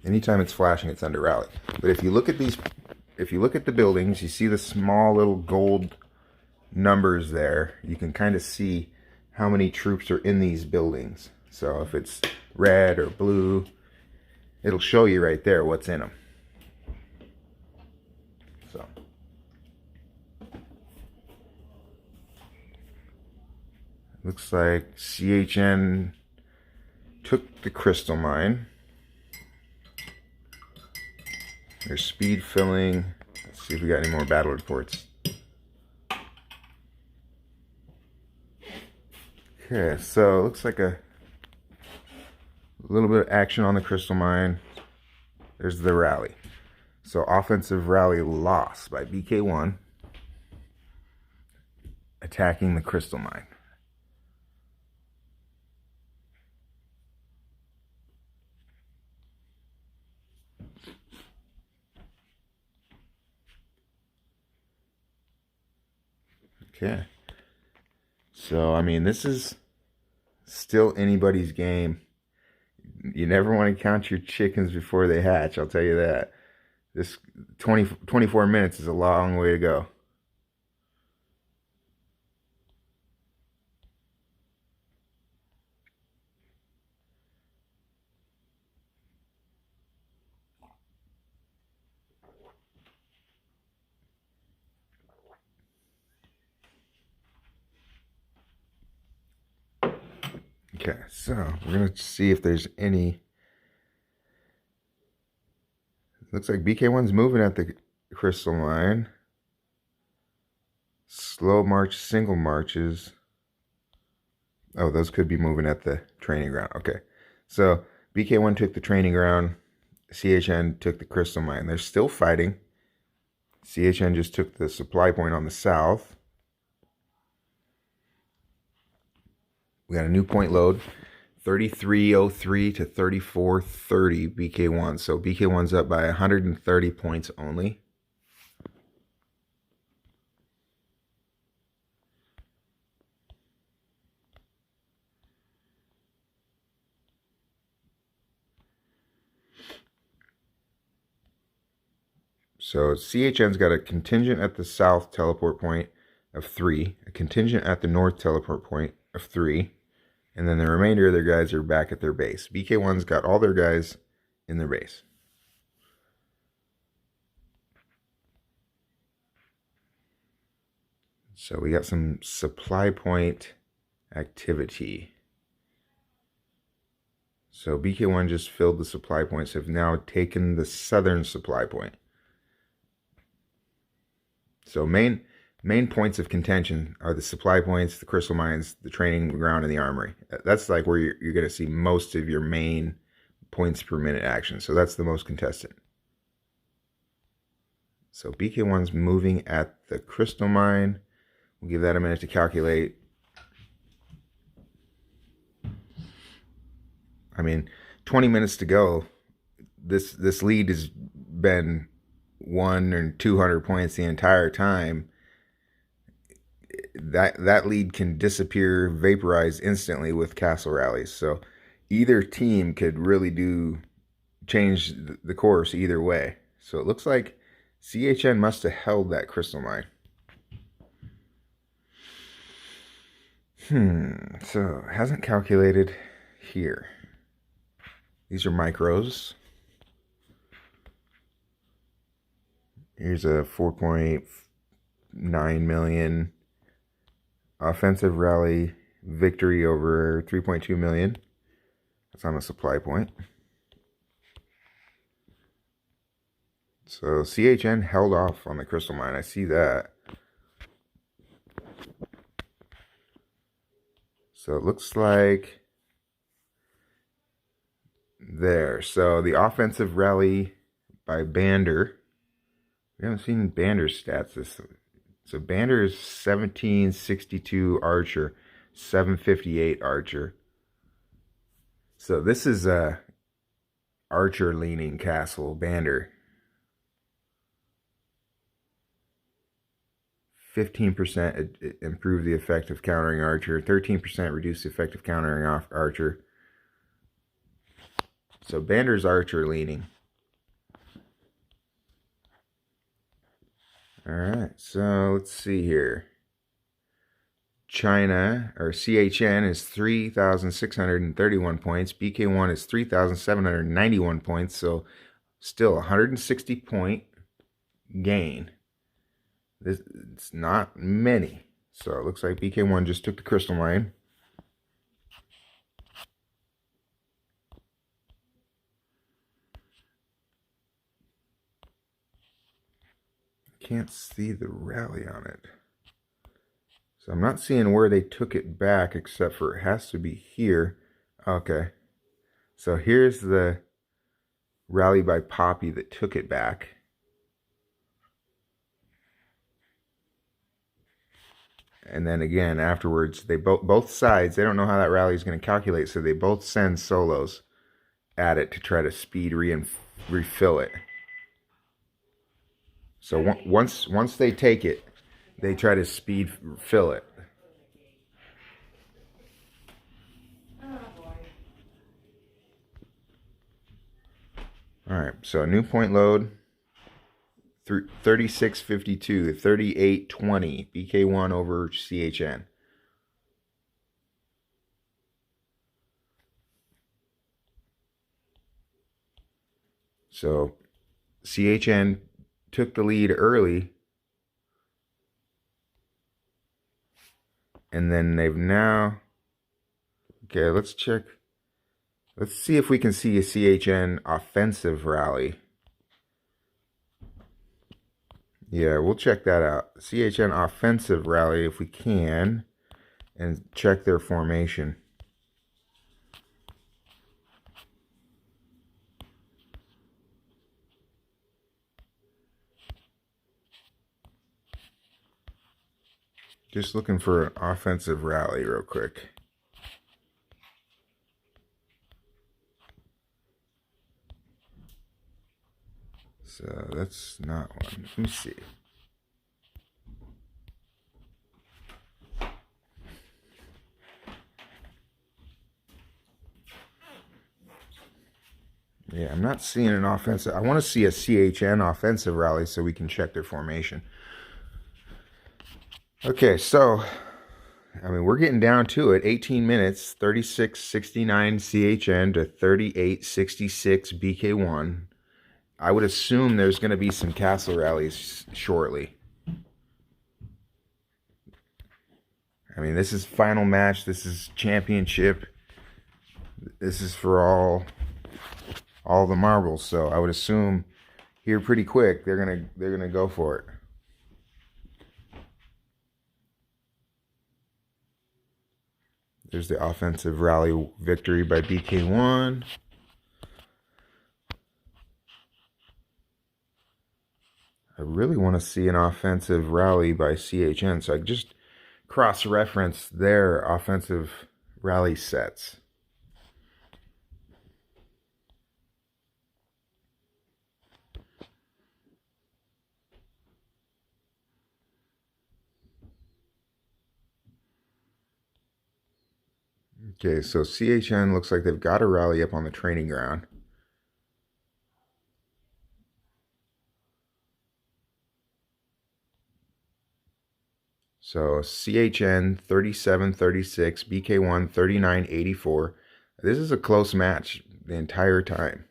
Anytime it's flashing, it's under rally. But if you look at these, if you look at the buildings, you see the small little gold numbers there. You can kind of see how many troops are in these buildings. So if it's red or blue, it'll show you right there what's in them. So looks like CHN took the crystal mine. They're speed filling. Let's see if we got any more battle reports. Okay, so it looks like a little bit of action on the crystal mine. There's the rally. So offensive rally loss by BK1 attacking the crystal mine. Okay. So, I mean, this is still anybody's game. You never want to count your chickens before they hatch, I'll tell you that. This 24 minutes is a long way to go. Okay, so we're going to see if there's any. Looks like BK1's moving at the crystal mine. Slow march, single marches. Oh, those could be moving at the training ground. Okay, so BK1 took the training ground. CHN took the crystal mine. They're still fighting. CHN just took the supply point on the south. We got a new point load, 3303 to 3430 BK1. So BK1's up by 130 points only. So CHN's got a contingent at the south teleport point of 3, a contingent at the north teleport point of 3, and then the remainder of their guys are back at their base. BK1's got all their guys in their base. So we got some supply point activity. So BK1 just filled the supply points, have now taken the southern supply point. So main points of contention are the supply points, the crystal mines, the training ground, and the armory. That's like where you're going to see most of your main points per minute action. So that's the most contested. So BK1's moving at the crystal mine. We'll give that a minute to calculate. I mean, 20 minutes to go. This lead has been 100 or 200 points the entire time. That lead can disappear, vaporize instantly with castle rallies. So either team could really change the course either way. So it looks like CHN must have held that crystal mine. So it hasn't calculated here. These are micros. Here's a 4.9 million offensive rally victory over 3.2 million. That's on a supply point. So CHN held off on the crystal mine. I see that. So it looks like there. So the offensive rally by Bander. We haven't seen Bander's stats. So Bander is 1762 Archer, 758 Archer. So this is a Archer leaning castle, Bander. 15% improve the effect of countering Archer. 13% reduce the effect of countering off Archer. So Bander's Archer leaning. Alright, so let's see here. China, or CHN, is 3,631 points. BK1 is 3,791 points. So still 160 point gain. It's not many. So it looks like BK1 just took the crystal mine. Can't see the rally on it. So I'm not seeing where they took it back, except for it has to be here. Okay. So here's the rally by Poppy that took it back. And then again, afterwards, they both sides, they don't know how that rally is going to calculate, so they both send solos at it to try to speed refill it. So once they take it, they try to speed fill it. All right, so new point load, 3652, 3820, BK1 over CHN. So CHN took the lead early, and then they've now, okay, let's check. Let's see if we can see a CHN offensive rally. Yeah, we'll check that out. CHN offensive rally if we can, and check their formation. Just looking for an offensive rally real quick. So that's not one. Let me see. Yeah, I'm not seeing an offensive. I want to see a CHN offensive rally so we can check their formation. Okay, so, I mean, we're getting down to it. 18 minutes, 36.69 CHN to 38.66 BK1. I would assume there's going to be some castle rallies shortly. I mean, this is final match. This is championship. This is for all the marbles. So I would assume here pretty quick they're gonna go for it. There's the offensive rally victory by BK1. I really want to see an offensive rally by CHN, so I just cross-reference their offensive rally sets. Okay, so CHN looks like they've got a rally up on the training ground. So CHN 37-36, BK1 39-84. This is a close match the entire time.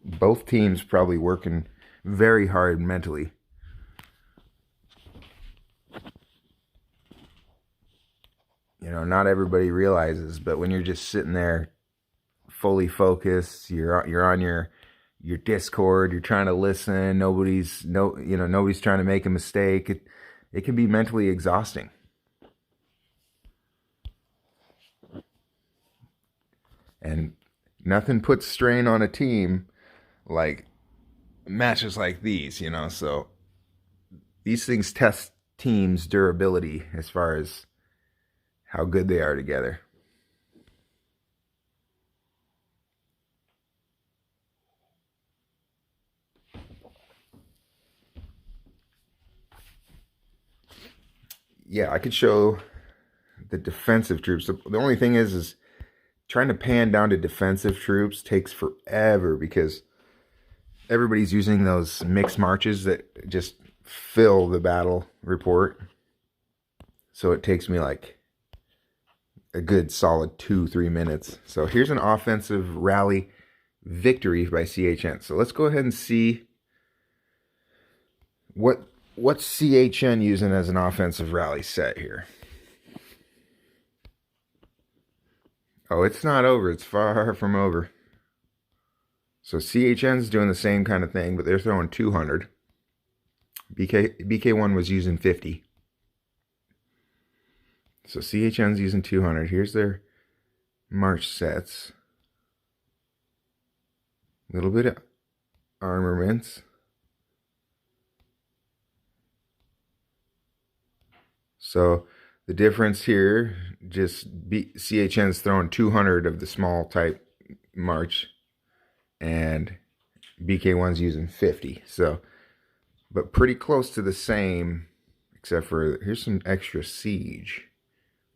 Both teams probably working very hard mentally. You know, not everybody realizes, but when you're just sitting there fully focused, you're on your Discord, you're trying to listen, nobody's trying to make a mistake. It can be mentally exhausting. And nothing puts strain on a team like matches like these, you know. So these things test teams' durability as far as how good they are together. Yeah, I could show the defensive troops. The only thing is trying to pan down to defensive troops takes forever because everybody's using those mixed marches that just fill the battle report. So it takes me like a good solid 2-3 minutes. So here's an offensive rally victory by CHN. So let's go ahead and see what's CHN using as an offensive rally set here. Oh, it's not over. It's far from over. So CHN's doing the same kind of thing, but they're throwing 200. BK1 was using 50. So CHN's using 200. Here's their march sets. A little bit of armaments. So the difference here, CHN's throwing 200 of the small type march, and BK1's using 50. So, but pretty close to the same, except for here's some extra siege.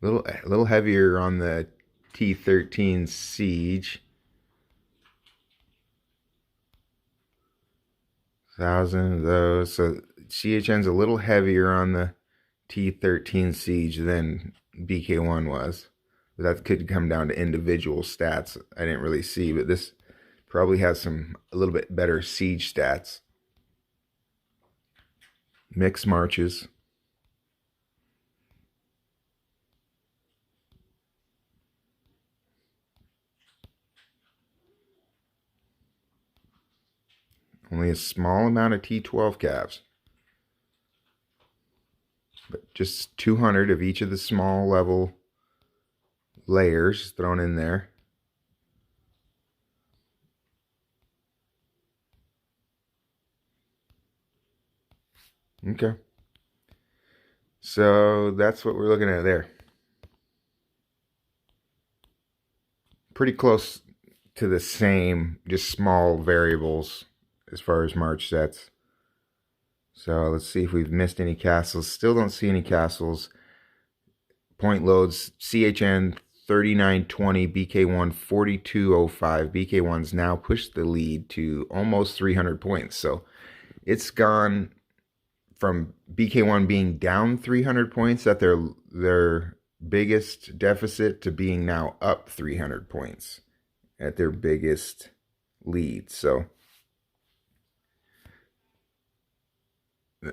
A little heavier on the T13 siege. 1,000 of those. So CHN's a little heavier on the T13 siege than BK1 was. But that could come down to individual stats I didn't really see, but this probably has a little bit better siege stats. Mixed marches. Only a small amount of T12 caps. But just 200 of each of the small level layers thrown in there. Okay. So that's what we're looking at there. Pretty close to the same, just small variables as far as march sets. So let's see if we've missed any castles. Still don't see any castles. Point loads, CHN 3920, BK1 4205. BK1's now pushed the lead to almost 300 points. So it's gone from BK1 being down 300 points at their biggest deficit to being now up 300 points at their biggest lead. So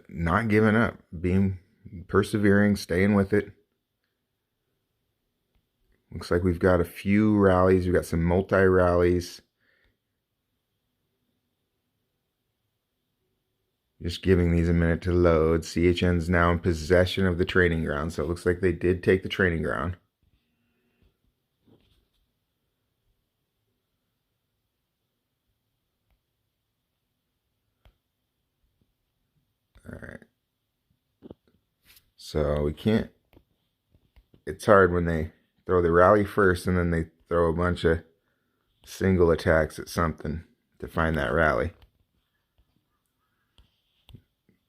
not giving up, being persevering, staying with it. Looks like we've got a few rallies. We've got some multi-rallies. Just giving these a minute to load. CHN's now in possession of the training ground, so it looks like they did take the training ground. All right. So we can't. It's hard when they throw the rally first and then they throw a bunch of single attacks at something to find that rally.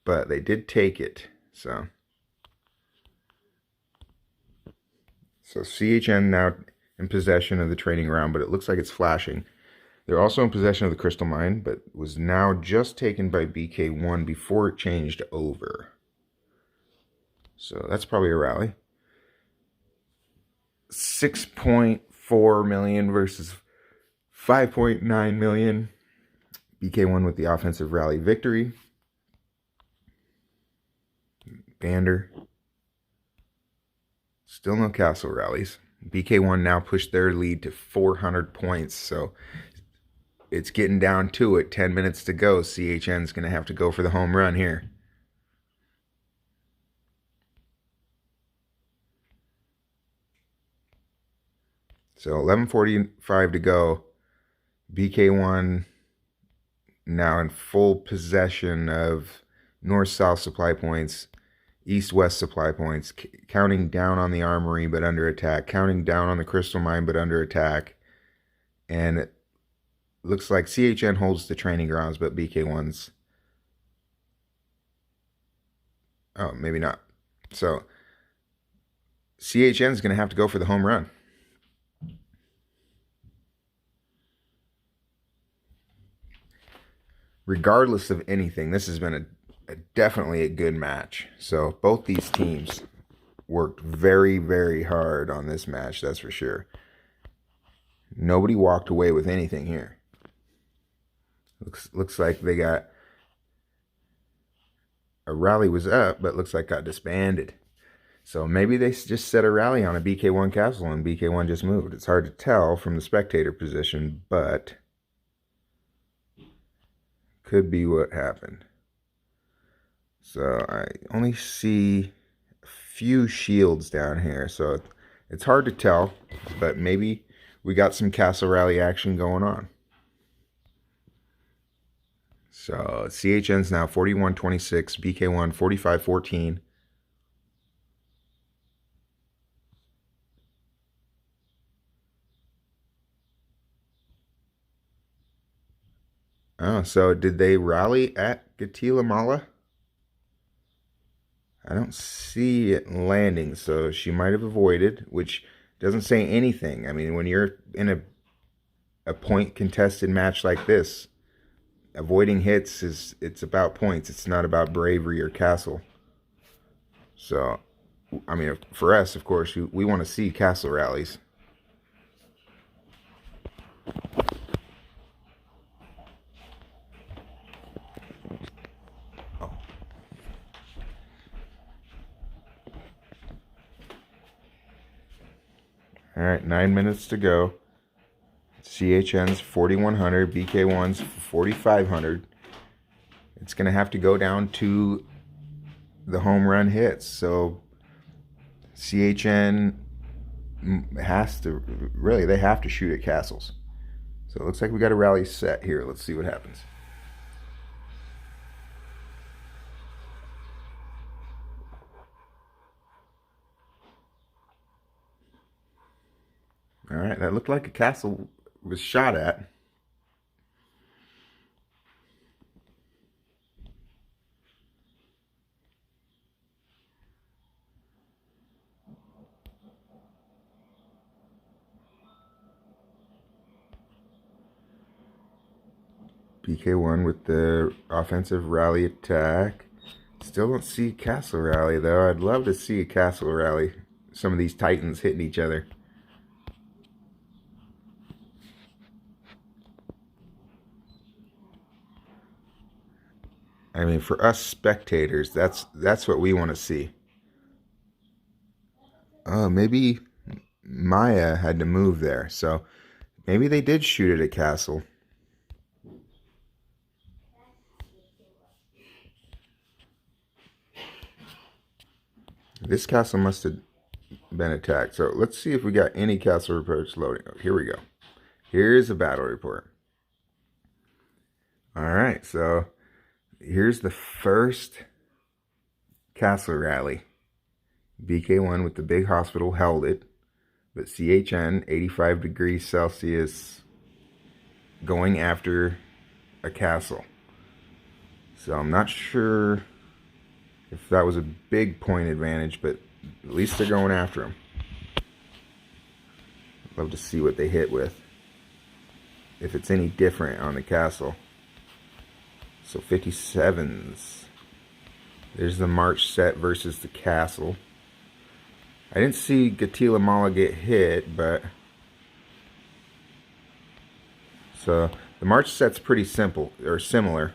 But they did take it, so So CHN now in possession of the training ground, but it looks like it's flashing. They're also in possession of the crystal mine, but was now just taken by BK1 before it changed over. So that's probably a rally. 6.4 million versus 5.9 million. BK1 with the offensive rally victory. Bander. Still no castle rallies. BK1 now pushed their lead to 400 points, so it's getting down to it. 10 minutes to go. CHN's going to have to go for the home run here. So 11:45 to go. BK1 now in full possession of north-south supply points, east-west supply points, counting down on the armory but under attack, counting down on the crystal mine but under attack. And it looks like CHN holds the training grounds, but BK1's... oh, maybe not. So CHN's going to have to go for the home run. Regardless of anything, this has been definitely a good match. So both these teams worked very, very hard on this match, that's for sure. Nobody walked away with anything here. Looks like they got... a rally was up, but looks like got disbanded. So maybe they just set a rally on a BK1 castle and BK1 just moved. It's hard to tell from the spectator position, but could be what happened. So I only see a few shields down here, so it's hard to tell, but maybe we got some castle rally action going on. So CHN's now 41-26, BK1 45-14. Oh, so did they rally at Gatilamala? I don't see it landing, so she might have avoided, which doesn't say anything. I mean, when you're in a point contested match like this, avoiding hits it's about points. It's not about bravery or castle. So, I mean, for us, of course, we want to see castle rallies. All right, 9 minutes to go. CHN's 4,100, BK1's 4,500. It's going to have to go down to the home run hits. So CHN has to, really, they have to shoot at castles. So it looks like we got a rally set here. Let's see what happens. All right, that looked like a castle was shot at. BK1 with the offensive rally attack. Still don't see castle rally though. I'd love to see a castle rally. Some of these titans hitting each other. I mean, for us spectators, that's what we want to see. Oh, maybe Maya had to move there, so maybe they did shoot at a castle. This castle must have been attacked. So let's see if we got any castle reports loading. Oh, here we go. Here's a battle report. All right, so here's the first castle rally. BK1 with the big hospital held it, but CHN 85 degrees Celsius going after a castle. So I'm not sure if that was a big point advantage, but at least they're going after him. Love to see what they hit with, if it's any different on the castle. So 57s. There's the March set versus the castle. I didn't see Guatemala get hit, but so the March set's pretty simple or similar.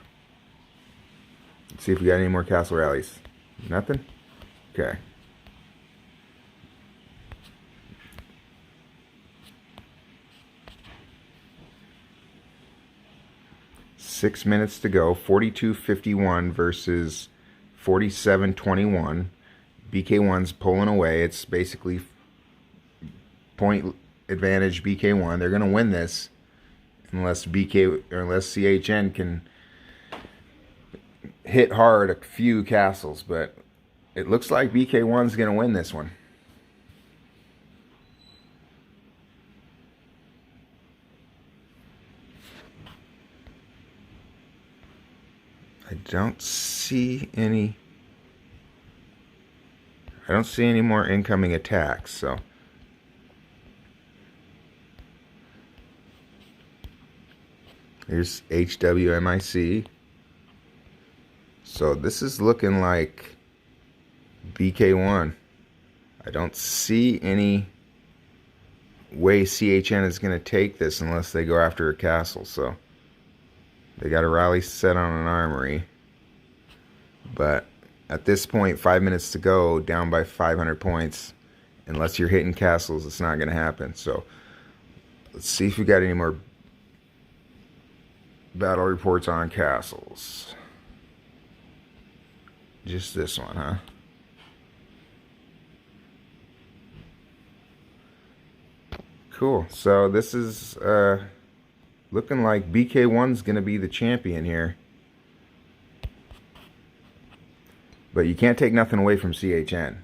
Let's see if we got any more castle rallies. Nothing? Okay. Six minutes to go. 42.51 versus 47.21. BK1's pulling away. It's basically point advantage BK1. They're going to win this unless CHN can hit hard a few castles, but it looks like BK1's going to win this one. I don't see any more incoming attacks, so here's HWMIC. So this is looking like BK1. I don't see any way CHN is going to take this unless they go after a castle. So they got a rally set on an armory. But at this point, 5 minutes to go, down by 500 points. Unless you're hitting castles, it's not going to happen. So let's see if we got any more battle reports on castles. Just this one, huh? Cool. So this is looking like BK1's going to be the champion here. But you can't take nothing away from CHN.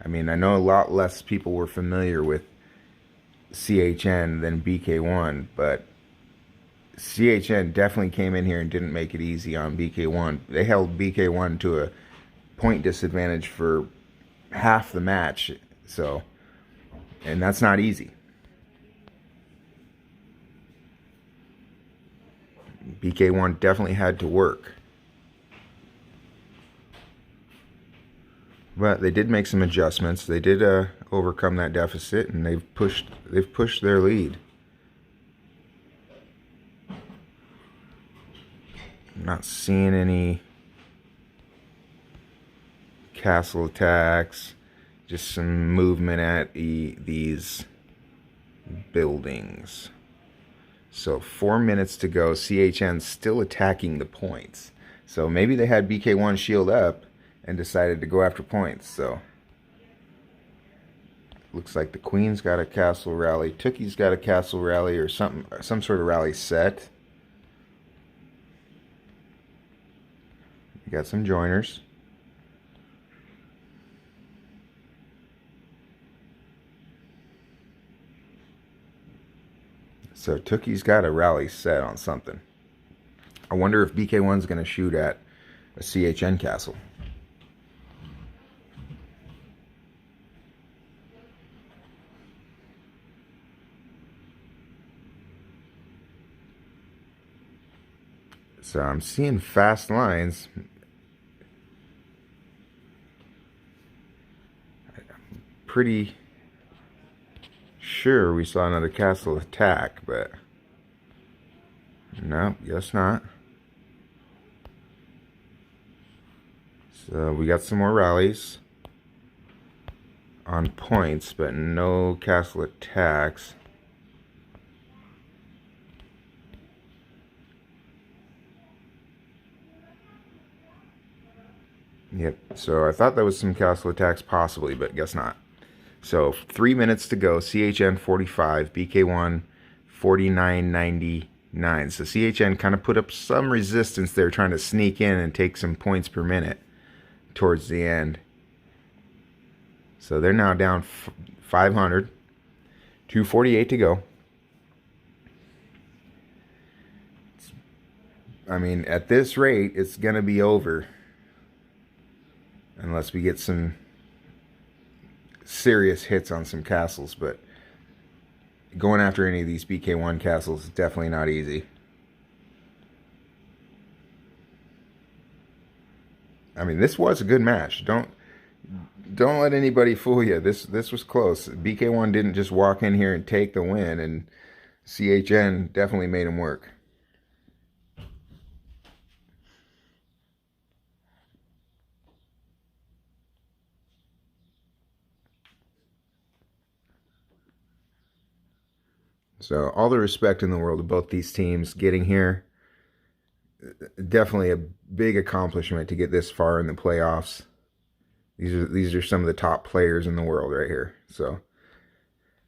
I mean, I know a lot less people were familiar with CHN than BK1, but CHN definitely came in here and didn't make it easy on BK1. They held BK1 to a point disadvantage for half the match, so, and that's not easy. BK1 definitely had to work. But they did make some adjustments. They did overcome that deficit, and they've pushed their lead. I'm not seeing any castle attacks. Just some movement at these buildings. So 4 minutes to go. CHN's still attacking the points. So maybe they had BK1 shield up and decided to go after points. So looks like the Queen's got a castle rally. Tookie's got a castle rally or some sort of rally set. You got some joiners. So Tookie's got a rally set on something. I wonder if BK1's going to shoot at a CHN castle. So I'm seeing fast lines. I'm pretty sure we saw another castle attack, but no, guess not. So we got some more rallies on points, but no castle attacks. Yep, so I thought there was some castle attacks possibly, but guess not. So 3 minutes to go. CHN 45, BK1 49.99. So CHN kind of put up some resistance there, trying to sneak in and take some points per minute towards the end. So they're now down 500. 248 to go. I mean, at this rate, it's going to be over. Unless we get some serious hits on some castles, but going after any of these BK1 castles is definitely not easy. I mean, this was a good match. Don't let anybody fool you. This was close. BK1 didn't just walk in here and take the win, and CHN definitely made him work. So all the respect in the world to both these teams getting here. Definitely a big accomplishment to get this far in the playoffs. These are some of the top players in the world right here. So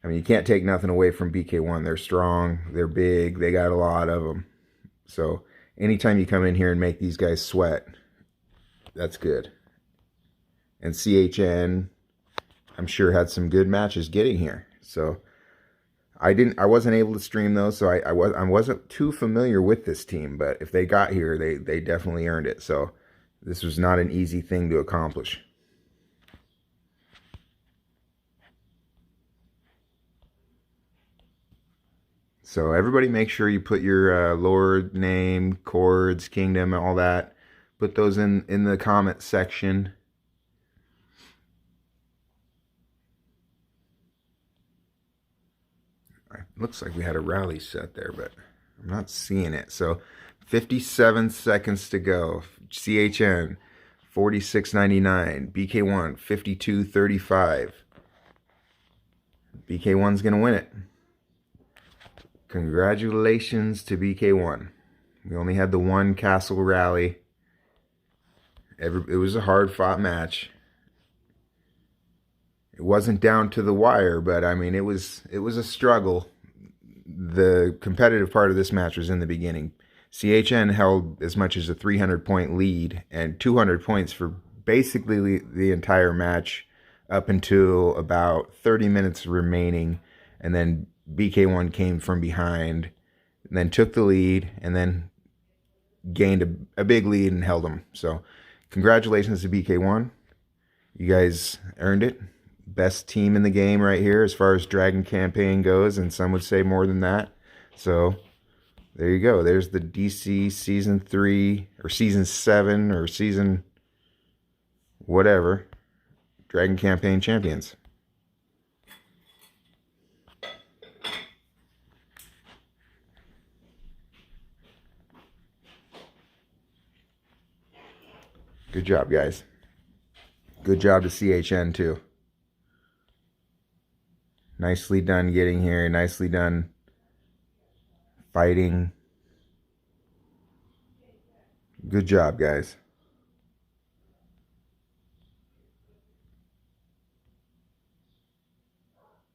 I mean, you can't take nothing away from BK1. They're strong, they're big, they got a lot of them. So anytime you come in here and make these guys sweat, that's good. And CHN, I'm sure, had some good matches getting here. So I wasn't able to stream those, so I wasn't too familiar with this team. But if they got here, they definitely earned it. So this was not an easy thing to accomplish. So everybody make sure you put your lord name, chords, kingdom, all that. Put those in the comment section. It looks like we had a rally set there, but I'm not seeing it. So 57 seconds to go. CHN 46.99. BK1 52.35. BK1's gonna win it. Congratulations to BK1. We only had the one castle rally. It was a hard-fought match. It wasn't down to the wire, but I mean, it was a struggle. The competitive part of this match was in the beginning. CHN held as much as a 300-point lead and 200 points for basically the entire match up until about 30 minutes remaining, and then BK1 came from behind and then took the lead and then gained a big lead and held them. So congratulations to BK1. You guys earned it. Best team in the game right here as far as Dragon campaign goes, and some would say more than that. So there you go. There's the DC Season 3 or Season 7 or Season whatever Dragon campaign champions. Good job, guys. Good job to CHN too. Nicely done getting here. Nicely done fighting. Good job, guys.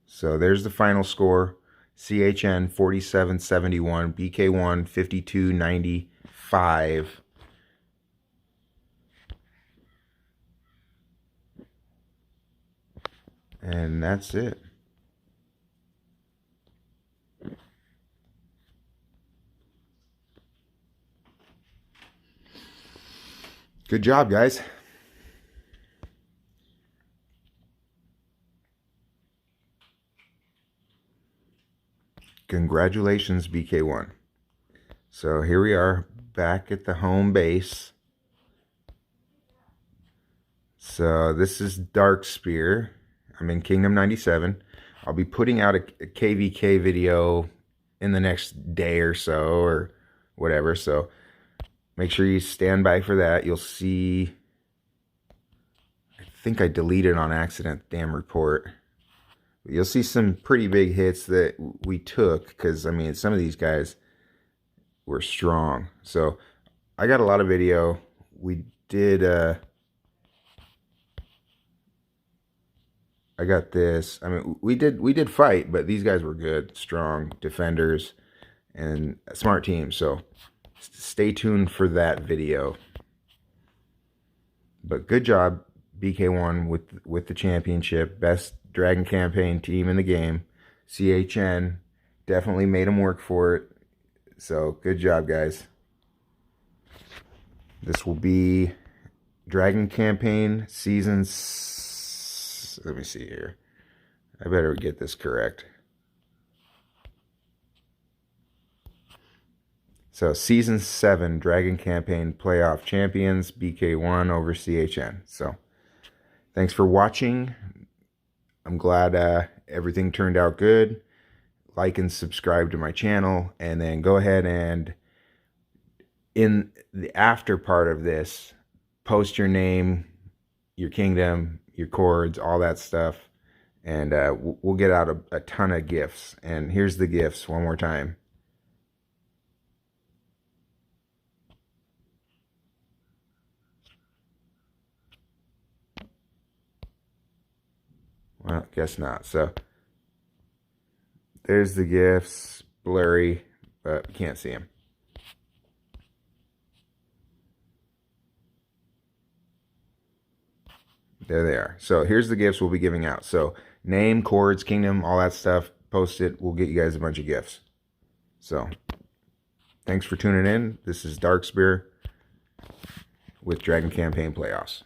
So there's the final score. CHN 47.71, BK1 52.95. And that's it. Good job, guys. Congratulations, BK1. So here we are back at the home base. So this is Dark Spear. I'm in Kingdom 97. I'll be putting out a KVK video in the next day or so or whatever. So make sure you stand by for that. You'll see, I think I deleted on accident, damn report. You'll see some pretty big hits that we took because, I mean, some of these guys were strong. So I got a lot of video. We did, I got this. I mean, we did fight, but these guys were good, strong defenders and a smart team. So stay tuned for that video. But good job, BK1 with the championship. Best Dragon campaign team in the game. CHN definitely made them work for it. So good job, guys. This will be Dragon campaign season. Let me see here. I better get this correct. So Season 7 Dragon Campaign Playoff Champions, BK1 over CHN. So thanks for watching. I'm glad everything turned out good. Like and subscribe to my channel, and then go ahead and in the after part of this, post your name, your kingdom, your chords, all that stuff, and we'll get out a ton of gifts. And here's the gifts one more time. Well, guess not. So there's the gifts, blurry, but you can't see them. There they are. So here's the gifts we'll be giving out. So name, chords, kingdom, all that stuff, post it. We'll get you guys a bunch of gifts. So thanks for tuning in. This is Darkspear with Dragon Campaign Playoffs.